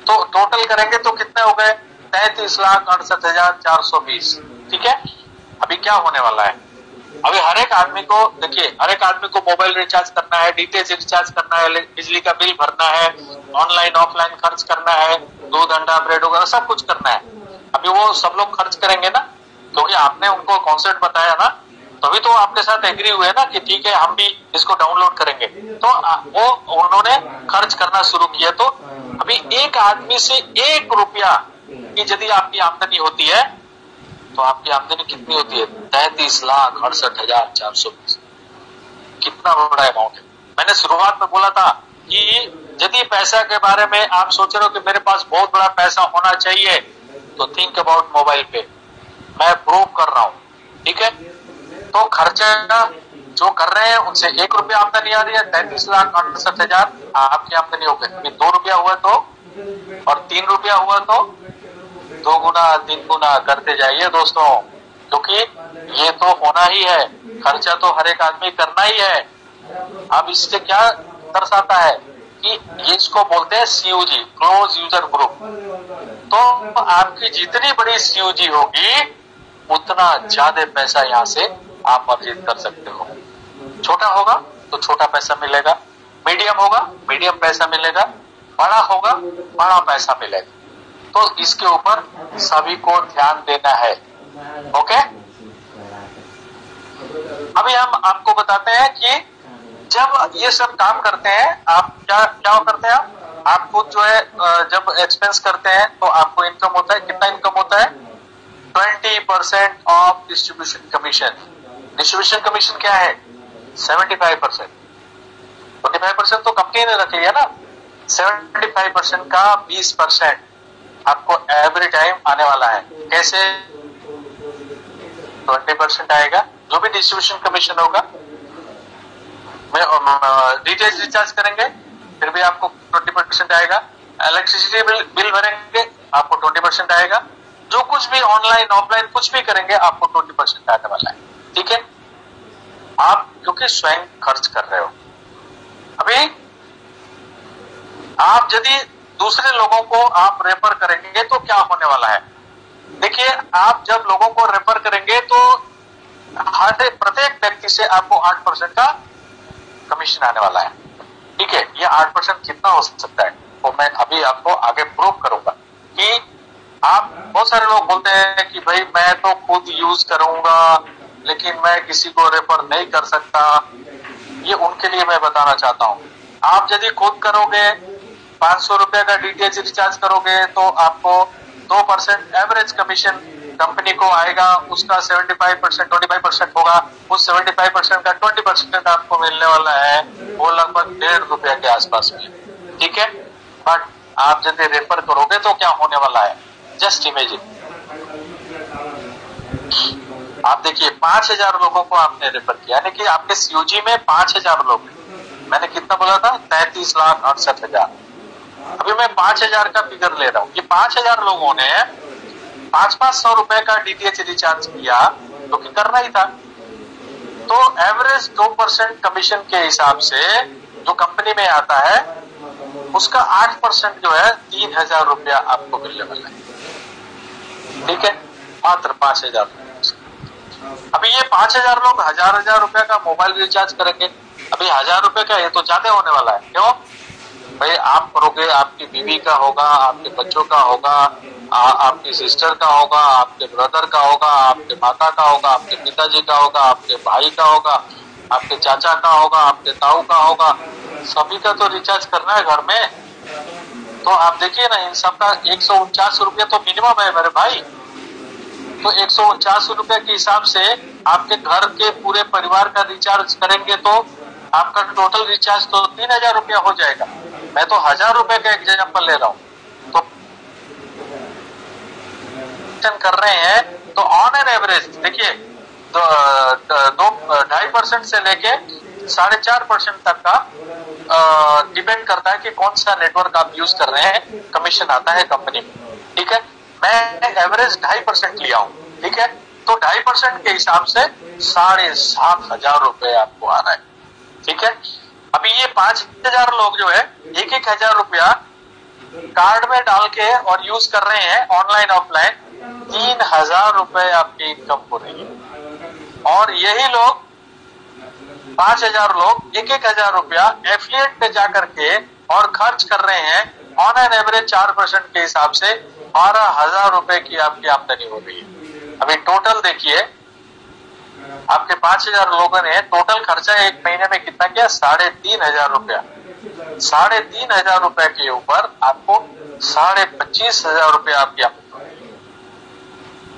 तो टोटल करेंगे तो कितने हो गए? 33,68,420। ठीक है। अभी क्या होने वाला है, अभी हर एक आदमी को देखिए, हर एक आदमी को मोबाइल रिचार्ज करना है, डीटीएच रिचार्ज करना है, बिजली का बिल भरना है, ऑनलाइन ऑफलाइन खर्च करना है, दूध अंडा ब्रेड वगैरह सब कुछ करना है। अभी वो सब लोग खर्च करेंगे ना, क्योंकि आपने उनको कॉन्सेप्ट बताया ना, तभी तो आपके साथ एग्री हुए ना कि ठीक है हम भी इसको डाउनलोड करेंगे। तो वो उन्होंने खर्च करना शुरू किया। तो अभी एक आदमी से 1 रुपया की यदि आपकी आमदनी होती है तो आपकी आमदनी कितनी होती है? 33,68,420। कितना बड़ा अमाउंट है। मैंने शुरुआत में बोला था कि यदि पैसा के बारे में आप सोच रहे हो कि मेरे पास बहुत बड़ा पैसा होना चाहिए, तो थिंक अबाउट मोबाइल पे। मैं प्रूव कर रहा हूं, ठीक है। तो खर्चा जो कर रहे हैं उनसे 1 रुपया आमदनी आ रही है, 33,68,000 आपकी आमदनी हो गई। 2 रुपया हुआ तो, और 3 रुपया हुआ तो 2 गुना 3 गुना करते जाइए दोस्तों, क्योंकि ये तो होना ही है। खर्चा तो हर एक आदमी करना ही है। अब इससे क्या दर्शाता है कि ये इसको बोलते हैं सीयूजी, क्लोज यूजर ग्रुप। तो आपकी जितनी बड़ी सीयूजी होगी उतना ज्यादा पैसा यहाँ से आप अर्जित कर सकते हो। छोटा होगा तो छोटा पैसा मिलेगा, मीडियम होगा मीडियम पैसा मिलेगा, बड़ा होगा बड़ा पैसा मिलेगा। तो इसके ऊपर सभी को ध्यान देना है। ओके, अभी हम आपको बताते हैं कि जब ये सब काम करते हैं आप क्या करते हैं। आप खुद जो है जब एक्सपेंस करते हैं तो आपको इनकम होता है। कितना इनकम होता है? 20% of distribution commission. Distribution commission क्या है? 75%। 25% तो कंपनी ने रख लिया ना। 75% का 20% आपको एवरी टाइम आने वाला है। कैसे? 20% आएगा जो भी डिस्ट्रीब्यूशन कमीशन होगा। डीटीएच रिचार्ज करेंगे फिर भी आपको 20% आएगा। इलेक्ट्रिसिटी बिल भरेंगे आपको 20% आएगा। जो कुछ भी ऑनलाइन ऑफलाइन कुछ भी करेंगे आपको 20% आने वाला है, ठीक है। आप क्योंकि स्वयं खर्च कर रहे हो। अभी आप यदि दूसरे लोगों को आप रेफर करेंगे तो क्या होने वाला है? देखिए, आप जब लोगों को रेफर करेंगे तो हर प्रत्येक व्यक्ति से आपको 8% का कमीशन आने वाला है, ठीक है। ये 8% कितना हो सकता है तो मैं अभी आपको आगे प्रूव करूंगा कि आप बहुत सारे लोग बोलते हैं कि भाई मैं तो खुद यूज करूंगा लेकिन मैं किसी को रेफर नहीं कर सकता। ये उनके लिए मैं बताना चाहता हूं। आप यदि खुद करोगे 500 रुपए का डीटीएच रिचार्ज करोगे तो आपको 2% एवरेज कमीशन कंपनी को आएगा। उसका 75% 25% होगा। उस 75% का 20% आपको मिलने वाला है, वो लगभग 1.5 रुपया के आसपास में, ठीक है। बट आप यदि रेफर करोगे तो क्या होने वाला है? जस्ट इमेजिन, आप देखिए 5000 लोगों को आपने रेफर किया, यानी कि आपके सीयूजी में 5000 लोग। मैंने कितना बोला था? 33,68,000। अभी मैं 5000 का फिगर ले रहा हूँ। ये 5000 लोगों ने 500 रुपए का डीटीएच रिचार्ज किया जो कि करना ही था। तो एवरेज 2% कमीशन के हिसाब से जो कंपनी में आता है उसका 8% जो है 3000 रुपया आपको मिलने वाला है, ठीक है। मात्र 5000। अभी ये 5000 लोग 1000 रुपए का मोबाइल रिचार्ज करेंगे। अभी 1000 रुपए का ये तो ज्यादा होने वाला है। क्यों भाई? आप करोगे, आपकी बीवी का होगा, आपके बच्चों का होगा, आपकी सिस्टर का होगा, आपके ब्रदर का होगा, आपके माता का होगा, आपके पिताजी का होगा, आपके भाई का होगा, आपके चाचा का होगा, आपके ताऊ का होगा। सभी का तो रिचार्ज करना है घर में। तो आप देखिए ना, इन सबका 149 रुपया तो मिनिमम है मेरे भाई। तो 149 रुपए के हिसाब से आपके घर के पूरे परिवार का रिचार्ज करेंगे तो आपका टोटल रिचार्ज तो 3000 रुपया हो जाएगा। मैं तो 1000 रुपए का एग्जाम्पल ले रहा हूँ। तो कर रहे हैं तो ऑन एन एवरेज देखिए 2.5% से लेके 4.5% तक का डिपेंड करता है कि कौन सा नेटवर्क आप यूज कर रहे हैं, कमीशन आता है कंपनी में, ठीक है। मैं एवरेज 2.5% लिया हूं, ठीक है। तो 2.5% के हिसाब से 7,500 रुपए आपको आ रहा है, ठीक है। अभी ये 5000 लोग जो है 1,000 रुपया कार्ड में डाल के और यूज कर रहे हैं ऑनलाइन ऑफलाइन। 3000 रुपए आपकी इनकम हो रही है। और यही लोग 5,000 लोग 1,000 रुपया एफिलिएट पे जाकर के और खर्च कर रहे हैं ऑन एन एवरेज 4% के हिसाब से 12,000 रुपए की आपकी आमदनी हो रही है। अभी टोटल देखिए, आपके 5,000 लोगों ने टोटल खर्चा एक महीने में कितना किया? 3,500 रुपया। 3,500 रुपए के ऊपर आपको 25,500 रुपया आपकी आमदनी।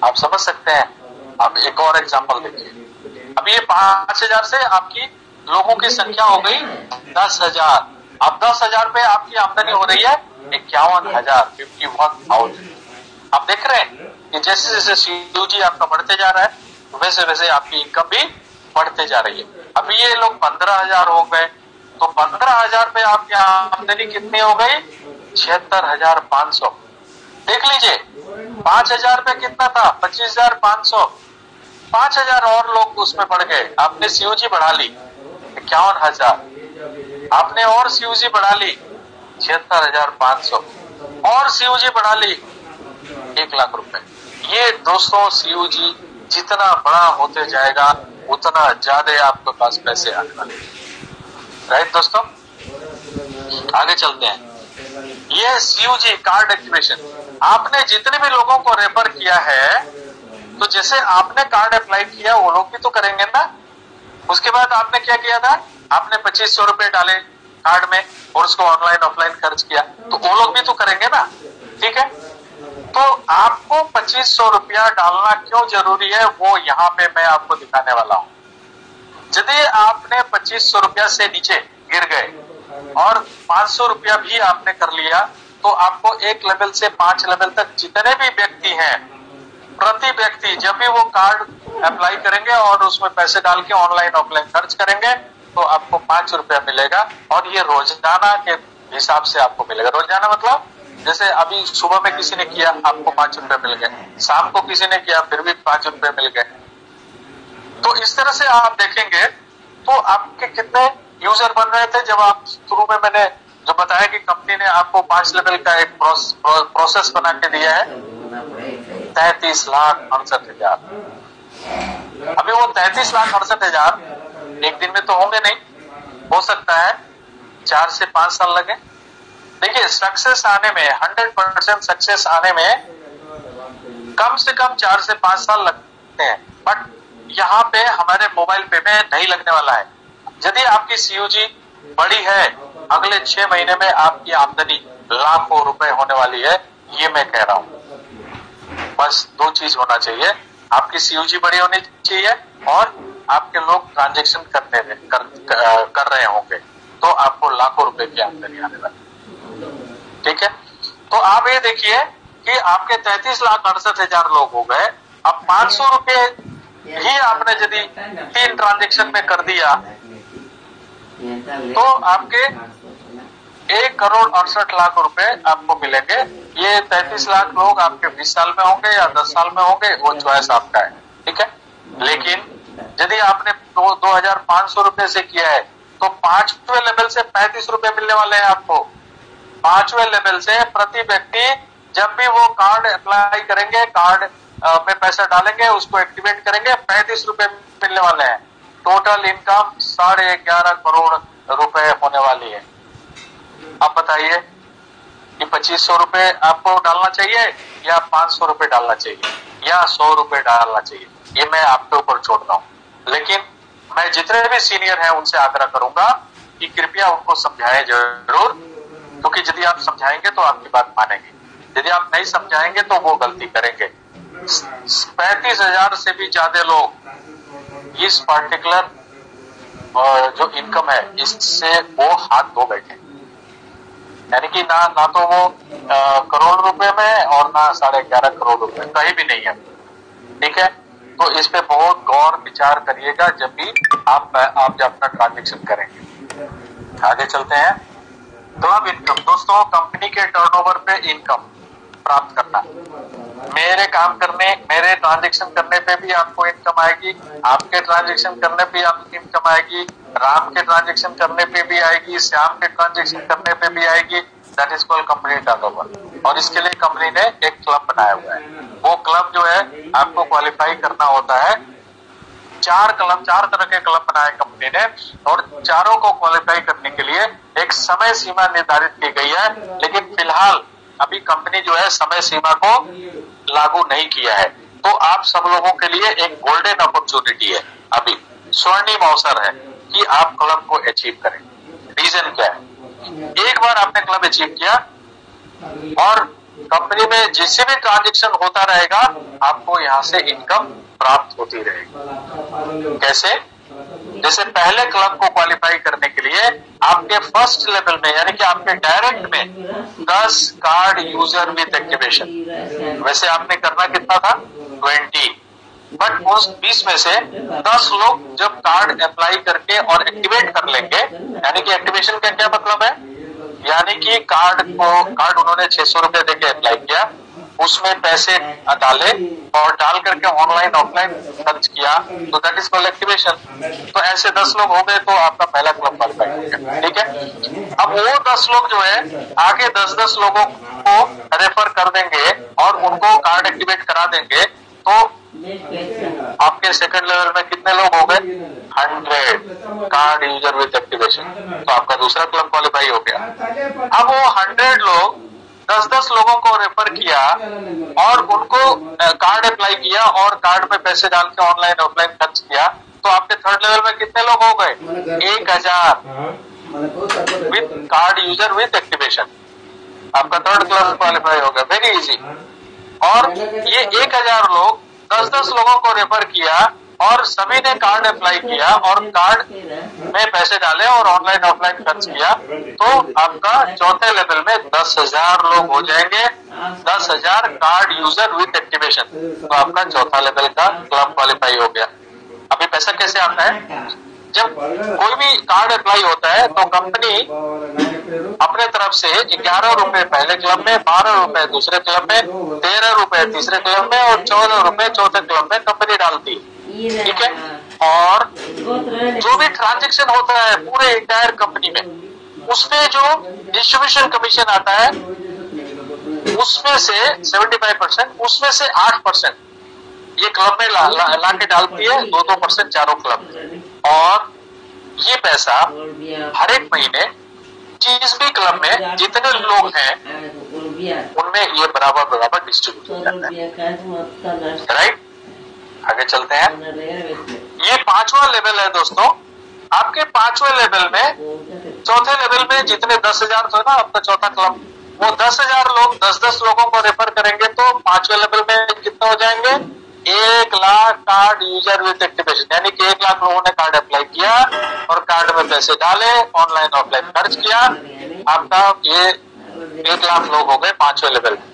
आप समझ सकते हैं। अब एक और एग्जांपल देखिए। अब ये 5,000 से आपकी लोगों की संख्या हो गई 10,000। अब 10,000 पे आपकी आमदनी हो रही है 51,000, 51,000। आप देख रहे हैं कि जैसे जैसे सीयूजी आपका बढ़ते जा रहा है वैसे वैसे आपकी इनकम भी बढ़ते जा रही है। अभी ये लोग 15,000 हो गए, तो 15,000 पे आपकी आमदनी कितनी हो गई? 76,500। देख लीजिए, 5,000 पे कितना था? 25,500। 5,000 और लोग उसमें बढ़ गए। आपने सीयूजी बढ़ा ली 51,000, आपने और सीयूजी बढ़ा ली 76,500, और सीयूजी बढ़ा ली 1,00,000 रुपए। ये दोस्तों सीयूजी जितना बड़ा होते जाएगा उतना ज्यादा आपके पास पैसे आने वाले। राइट दोस्तों, आगे चलते हैं। ये सीयूजी कार्ड एक्टिवेशन, आपने जितने भी लोगों को रेफर किया है, तो जैसे आपने कार्ड अप्लाई किया वो लोग भी तो करेंगे ना। उसके बाद आपने क्या किया था? आपने 2,500 रुपए डाले कार्ड में और उसको ऑनलाइन ऑफलाइन खर्च किया, तो वो लोग भी तो करेंगे ना। ठीक है, तो आपको 2,500 रुपया डालना क्यों जरूरी है वो यहाँ पे मैं आपको दिखाने वाला हूँ। यदि आपने 2,500 रुपया से नीचे गिर गए और 500 रुपया भी आपने कर लिया, तो आपको 1 लेवल से 5 लेवल तक जितने भी व्यक्ति हैं, प्रति व्यक्ति जब भी वो कार्ड अप्लाई करेंगे और उसमें पैसे डाल के ऑनलाइन ऑफलाइन खर्च करेंगे, तो आपको 5 रुपया मिलेगा। और ये रोजाना के हिसाब से आपको मिलेगा। रोजाना मतलब जैसे अभी सुबह में किसी ने किया आपको 5 रुपए मिल गए, शाम को किसी ने किया फिर भी 5 रुपए मिल गए। तो इस तरह से आप देखेंगे तो आपके कितने यूजर बन रहे थे। जब आप शुरू में मैंने जो बताया कि कंपनी ने आपको 5 लेवल का एक प्रोसेस बना के दिया है 33,68,000। अभी वो 33,68,000 एक दिन में तो होंगे नहीं, हो सकता है 4 से 5 साल लगे। देखिए, सक्सेस आने में 100% सक्सेस आने में कम से कम 4 से 5 साल लगते हैं, बट यहाँ पे हमारे मोबाइल पे में नहीं लगने वाला है। यदि आपकी सीयूजी बड़ी है, अगले 6 महीने में आपकी आमदनी लाखों रुपए होने वाली है, ये मैं कह रहा हूँ। बस 2 चीज होना चाहिए, आपकी सीयूजी बड़ी होनी चाहिए और आपके लोग ट्रांजेक्शन कर रहे होंगे, तो आपको लाखों रुपए की आमदनी आने वाली। ठीक है, तो आप ये देखिए कि आपके 33,68,000 लोग हो गए। अब 500 रुपए ही आपने यदि 3 ट्रांजेक्शन में कर दिया तो आपके 1,68,00,000 रुपए आपको मिलेंगे। ये 33 लाख लोग आपके 20 साल में होंगे या 10 साल में होंगे, वो चॉइस आपका है। ठीक है, लेकिन यदि आपने 2,500 रुपए से किया है तो 5वें लेवल से 35 रुपए मिलने वाले हैं आपको। 5वें लेवल से प्रति व्यक्ति जब भी वो कार्ड अप्लाई करेंगे, कार्ड में पैसा डालेंगे, उसको एक्टिवेट करेंगे, 35 रुपए मिलने वाले हैं। टोटल इनकम 11.5 करोड़ रुपए होने वाली है। अब बताइए कि 2,500 रुपए आपको डालना चाहिए या 500 रुपए डालना चाहिए या 100 रुपए डालना चाहिए, ये मैं आपके ऊपर छोड़ रहा हूं। लेकिन मैं जितने भी सीनियर हैं उनसे आग्रह करूंगा कि कृपया उनको समझाएं जरूर, क्योंकि यदि आप समझाएंगे तो आपकी बात मानेंगे, यदि आप नहीं समझाएंगे तो वो गलती करेंगे। 35,000 से भी ज्यादा लोग इस पार्टिकुलर जो इनकम है इससे वो हाथ धो बैठे, यानी कि ना तो वो करोड़ रुपए में और ना 11.5 करोड़ रुपए, कहीं भी नहीं है। ठीक है, तो इस पे बहुत गौर विचार करिएगा जब भी आप जब अपना ट्रांजेक्शन करेंगे। आगे चलते हैं। क्लब इनकम, दोस्तों कंपनी के टर्नओवर पे इनकम प्राप्त करना। मेरे ट्रांजेक्शन करने पे भी आपको इनकम आएगी, आपके ट्रांजेक्शन करने पे आपकी इनकम आएगी, राम के ट्रांजेक्शन करने पे भी आएगी, श्याम के ट्रांजेक्शन करने पे भी आएगी। That is called company turnover. और इसके लिए कंपनी ने एक क्लब बनाया हुआ है। वो क्लब जो है आपको क्वालिफाई करना होता है चार तरह के क्लब बनाए कंपनी ने, और चारों को क्वालिफाई करने के लिए एक समय सीमा निर्धारित की गई है। लेकिन फिलहाल अभी कंपनी जो है समय सीमा को लागू नहीं किया है। तो आप सब लोगों के लिए एक गोल्डन अपॉर्चुनिटी है, अभी स्वर्णिम अवसर है कि आप क्लब को अचीव करें। रीजन क्या है? एक बार आपने क्लब अचीव किया और कंपनी में जिस भी ट्रांजेक्शन होता रहेगा आपको यहाँ से इनकम प्राप्त होती रहेगी। कैसे? जैसे पहले क्लब को क्वालिफाई करने के लिए आपके फर्स्ट लेवल में यानी कि आपके डायरेक्ट में 10 कार्ड यूजर विद एक्टिवेशन, वैसे आपने करना कितना था 20, बट उस 20 में से 10 लोग जब कार्ड अप्लाई करके और एक्टिवेट कर लेंगे, यानी कि एक्टिवेशन का क्या मतलब है, यानी कि कार्ड उन्होंने 600 रुपए देके अप्लाई किया, उसमें पैसे डाले और डाल करके ऑनलाइन ऑफलाइन खर्च किया, तो दैट इज कॉल्ड एक्टिवेशन। तो ऐसे 10 लोग हो गए तो आपका पहला क्लब क्वालिफाई हो गया। ठीक है, अब वो 10 लोग जो है आगे 10-10 लोगों को रेफर कर देंगे और उनको कार्ड एक्टिवेट करा देंगे, तो आपके सेकंड लेवल में कितने लोग हो गए 100 कार्ड यूजर विद एक्टिवेशन, तो आपका दूसरा क्लब क्वालिफाई हो गया। अब वो 100 लोग 10-10 लोगों को रेफर किया और उनको कार्ड अप्लाई किया और कार्ड पे पैसे डाल के ऑनलाइन ऑफलाइन खर्च किया, तो आपके थर्ड लेवल में कितने लोग हो गए 1000 with card user with activation, आपका थर्ड क्लब क्वालिफाई हो गया। Very easy. और ये 1000 लोग 10-10 लोगों को रेफर किया और सभी ने कार्ड अप्लाई किया और कार्ड में पैसे डाले और ऑनलाइन ऑफलाइन खर्च किया, तो आपका चौथे लेवल में 10,000 लोग हो जाएंगे, 10,000 कार्ड यूजर विद एक्टिवेशन, तो आपका चौथा लेवल का क्लब क्वालिफाई हो गया। अभी पैसा कैसे आता है? जब कोई भी कार्ड अप्लाई होता है तो कंपनी अपने तरफ से 11 रुपए पहले क्लब में, 12 रुपए दूसरे क्लब में, 13 रुपए तीसरे क्लब में और 14 रुपए चौथे क्लब में कंपनी डालती है। ठीक है, और जो भी ट्रांजेक्शन होता है पूरे इंटायर कंपनी में, उसमें जो डिस्ट्रीब्यूशन कमीशन आता है उसमें से 75%, उसमें से 8% ये क्लब में ला के डालती है, 2% चारों क्लब। और ये पैसा हर एक महीने जिस भी क्लब में जितने लोग हैं उनमें ये बराबर डिस्ट्रीब्यूट हो जाता है। राइट, आगे चलते हैं। ये 5वां लेवल है दोस्तों। आपके 5वें लेवल में, चौथे लेवल में जितने 10,000 थे ना आपका चौथा क्लब, वो 10,000 लोग 10-10 लोगों को रेफर करेंगे, तो 5वें लेवल में कितने हो जाएंगे 1 lakh card user with activation, यानी कि 1 लाख लोगों ने कार्ड अप्लाई किया और कार्ड में पैसे डाले, ऑनलाइन ऑफलाइन खर्च किया, आपका ये 1 लाख लोग हो गए 5वें लेवल में।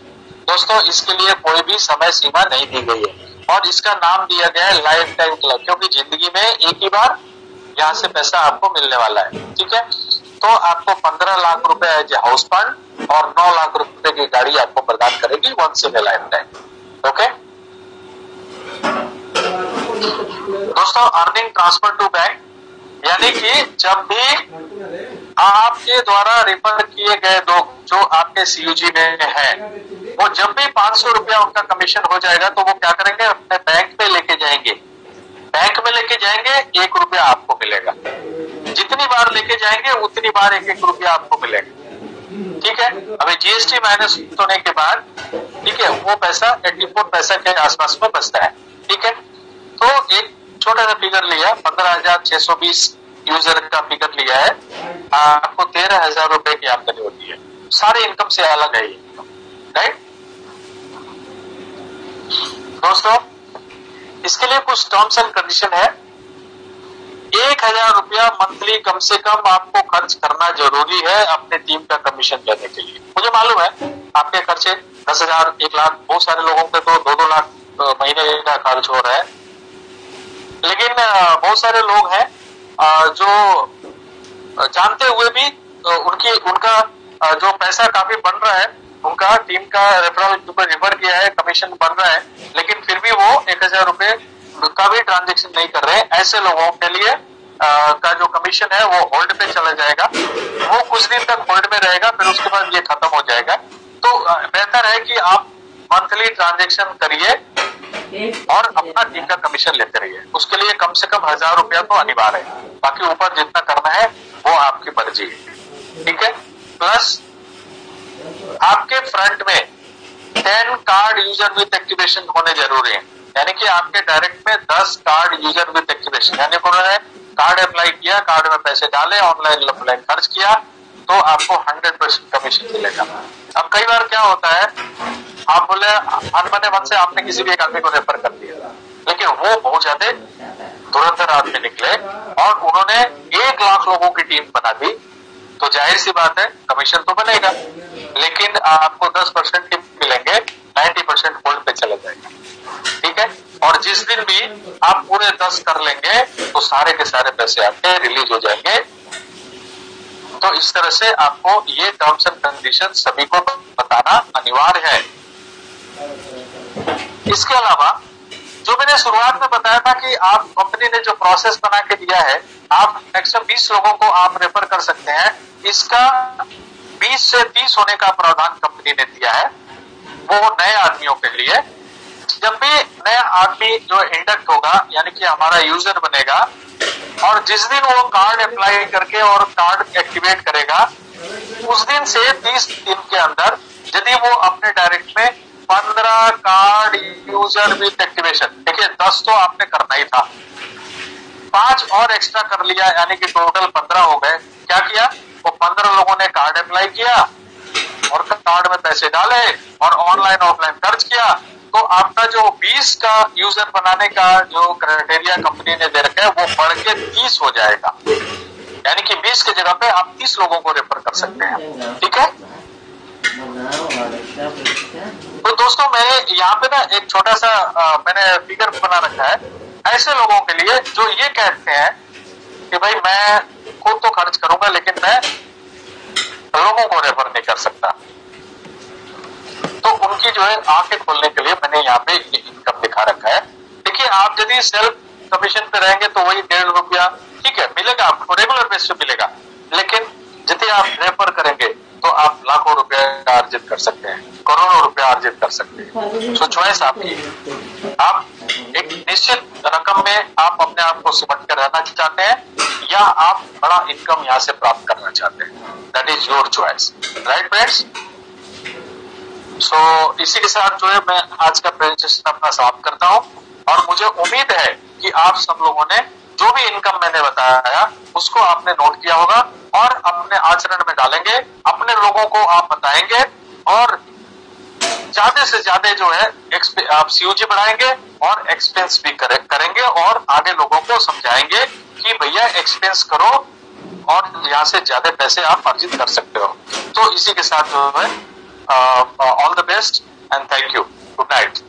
दोस्तों इसके लिए कोई भी समय सीमा नहीं दी गई है और इसका नाम दिया गया है लाइफ टाइम क्लब, क्योंकि जिंदगी में एक ही बार यहाँ से पैसा आपको मिलने वाला है। ठीक है, तो आपको 15 लाख रुपए एज हाउस फंड और 9 लाख रुपए की गाड़ी आपको प्रदान करेगी once in a lifetime. Okay दोस्तों, अर्निंग ट्रांसफर टू बैंक, यानी कि जब भी आपके द्वारा रेफर किए गए लोग जो आपके सीयूजी में हैं, वो जब भी 500 रुपया उनका कमीशन हो जाएगा तो वो क्या करेंगे अपने बैंक पे लेके जाएंगे, बैंक में लेके जाएंगे, 1 रुपया आपको मिलेगा। जितनी बार लेके जाएंगे उतनी बार 1-1 रुपया आपको मिलेगा। ठीक है, अभी जीएसटी माइनस होने के बाद ठीक है वो पैसा 84 पैसा के आसपास में बचता है। ठीक है, तो एक छोटा सा फिगर लिया, 15,620 यूजर का फिगर लिया है, आपको 13,000 रुपए की आमदनी होती है। सारे इनकम से अलग है ये, राइट दोस्तों। इसके लिए कुछ टर्म्स एंड कंडीशन है। 1,000 रुपया मंथली कम से कम आपको खर्च करना जरूरी है अपने टीम का कमीशन लेने के लिए। मुझे मालूम है आपके खर्चे 10,000, 1 लाख, बहुत सारे लोगों पे तो 2-2 लाख महीने का खर्च हो रहा है, लेकिन बहुत सारे लोग हैं जो जानते हुए भी उनका जो पैसा काफी बन रहा है, उनका टीम का रेफर किया है, कमीशन बन रहा है, लेकिन फिर भी वो 1,000 रुपए का भी ट्रांजेक्शन नहीं कर रहे। ऐसे लोगों के लिए का जो कमीशन है वो होल्ड पे चला जाएगा, वो कुछ दिन तक होल्ड में रहेगा, फिर उसके बाद ये खत्म हो जाएगा। तो बेहतर है कि आप मंथली ट्रांजेक्शन करिए और अपना टीम का कमीशन लेते रहिए। उसके लिए कम से कम 1000 रुपया तो अनिवार्य है, बाकी ऊपर जितना करना है वो आपकी मर्जी है, ठीक है। प्लस आपके फ्रंट में 10 कार्ड यूजर विथ एक्टिवेशन होने जरूरी है, यानी कि आपके डायरेक्ट में 10 कार्ड यूजर विथ एक्टिवेशन, यानी उन्होंने कार्ड अप्लाई किया, कार्ड में पैसे डाले, ऑनलाइन खर्च किया, तो आपको 100% कमीशन मिलेगा। अब कई बार क्या होता है, आप बोले अनबने मन से आपने किसी भी एक आदमी को रेफर कर दिया, लेकिन वो बहुत ज्यादा धुरंधर आदमी निकले और उन्होंने 1 लाख लोगों की टीम बना दी, तो जाहिर सी बात है कमीशन तो बनेगा, लेकिन आपको 10% टिप मिलेंगे, 90% होल्ड पे चला जाएगा, ठीक है। और जिस दिन भी आप पूरे 10 कर लेंगे तो सारे के सारे पैसे आपके रिलीज हो जाएंगे। तो इस तरह से आपको ये टर्म्स एंड कंडीशन सभी को बताना अनिवार्य है। इसके अलावा जो मैंने शुरुआत में बताया था कि आप कंपनी ने जो प्रोसेस बना के दिया है, आप मैक्सिमम 20 लोगों को आप रेफर कर सकते हैं, इसका 20 से 30 होने का प्रावधान कंपनी ने दिया है, वो नए आदमियों के लिए। जब भी नया आदमी जो इंडक्ट होगा, यानी कि हमारा यूजर बनेगा, और जिस दिन वो कार्ड अप्लाई करके और कार्ड एक्टिवेट करेगा, उस दिन से 30 दिन के अंदर यदि वो अपने डायरेक्ट में 15 कार्ड यूजर विथ एक्टिवेशन, देखिए 10 तो आपने करना ही था, 5 और एक्स्ट्रा कर लिया, यानी कि टोटल 15 हो गए। क्या किया, वो 15 लोगों ने कार्ड अप्लाई किया और कार्ड में पैसे डाले और ऑनलाइन ऑफलाइन खर्च किया, तो आपका जो 20 का यूजर बनाने का जो क्राइटेरिया कंपनी ने दे रखा है वो बढ़ के 30 हो जाएगा, यानी कि 20 की जगह पे आप 30 लोगों को रेफर कर सकते हैं, ठीक है। तो दोस्तों मैं यहाँ पे ना एक छोटा सा मैंने फिगर बना रखा है ऐसे लोगों के लिए जो ये कहते हैं कि भाई मैं खुद तो खर्च करूंगा लेकिन मैं लोगों को रेफर नहीं कर सकता, तो उनकी जो है आंखें खोलने के लिए मैंने यहाँ पे इनकम दिखा रखा है। देखिए आप यदि सेल्फ कमीशन पे रहेंगे तो वही 1.5 रुपया ठीक है मिलेगा, आपको रेगुलर बेस पे मिलेगा, लेकिन यदि आप रेफर करेंगे तो आप लाखों रुपए अर्जित कर सकते हैं, करोड़ों रुपया अर्जित कर सकते हैं। सो चॉइस आपकी, आप एक निश्चित रकम में आप अपने आप को सिमट कर रहना चाहते हैं या आप बड़ा इनकम यहाँ से प्राप्त करना चाहते हैं, that is your choice, right friends. So इसी के साथ जो है मैं आज का प्रेजेंटेशन अपना समाप्त करता हूं, और मुझे उम्मीद है कि आप सब लोगों ने जो भी इनकम मैंने बताया उसको आपने नोट किया होगा और अपने आचरण में डालेंगे, अपने लोगों को आप बताएंगे और ज्यादा से ज्यादा जो है आप सीओजी बढ़ाएंगे और एक्सपेंस भी करेंगे और आगे लोगों को समझाएंगे कि भैया एक्सपेंस करो और यहाँ से ज्यादा पैसे आप अर्जित कर सकते हो। तो इसी के साथ जो है all the best and thank you, good night.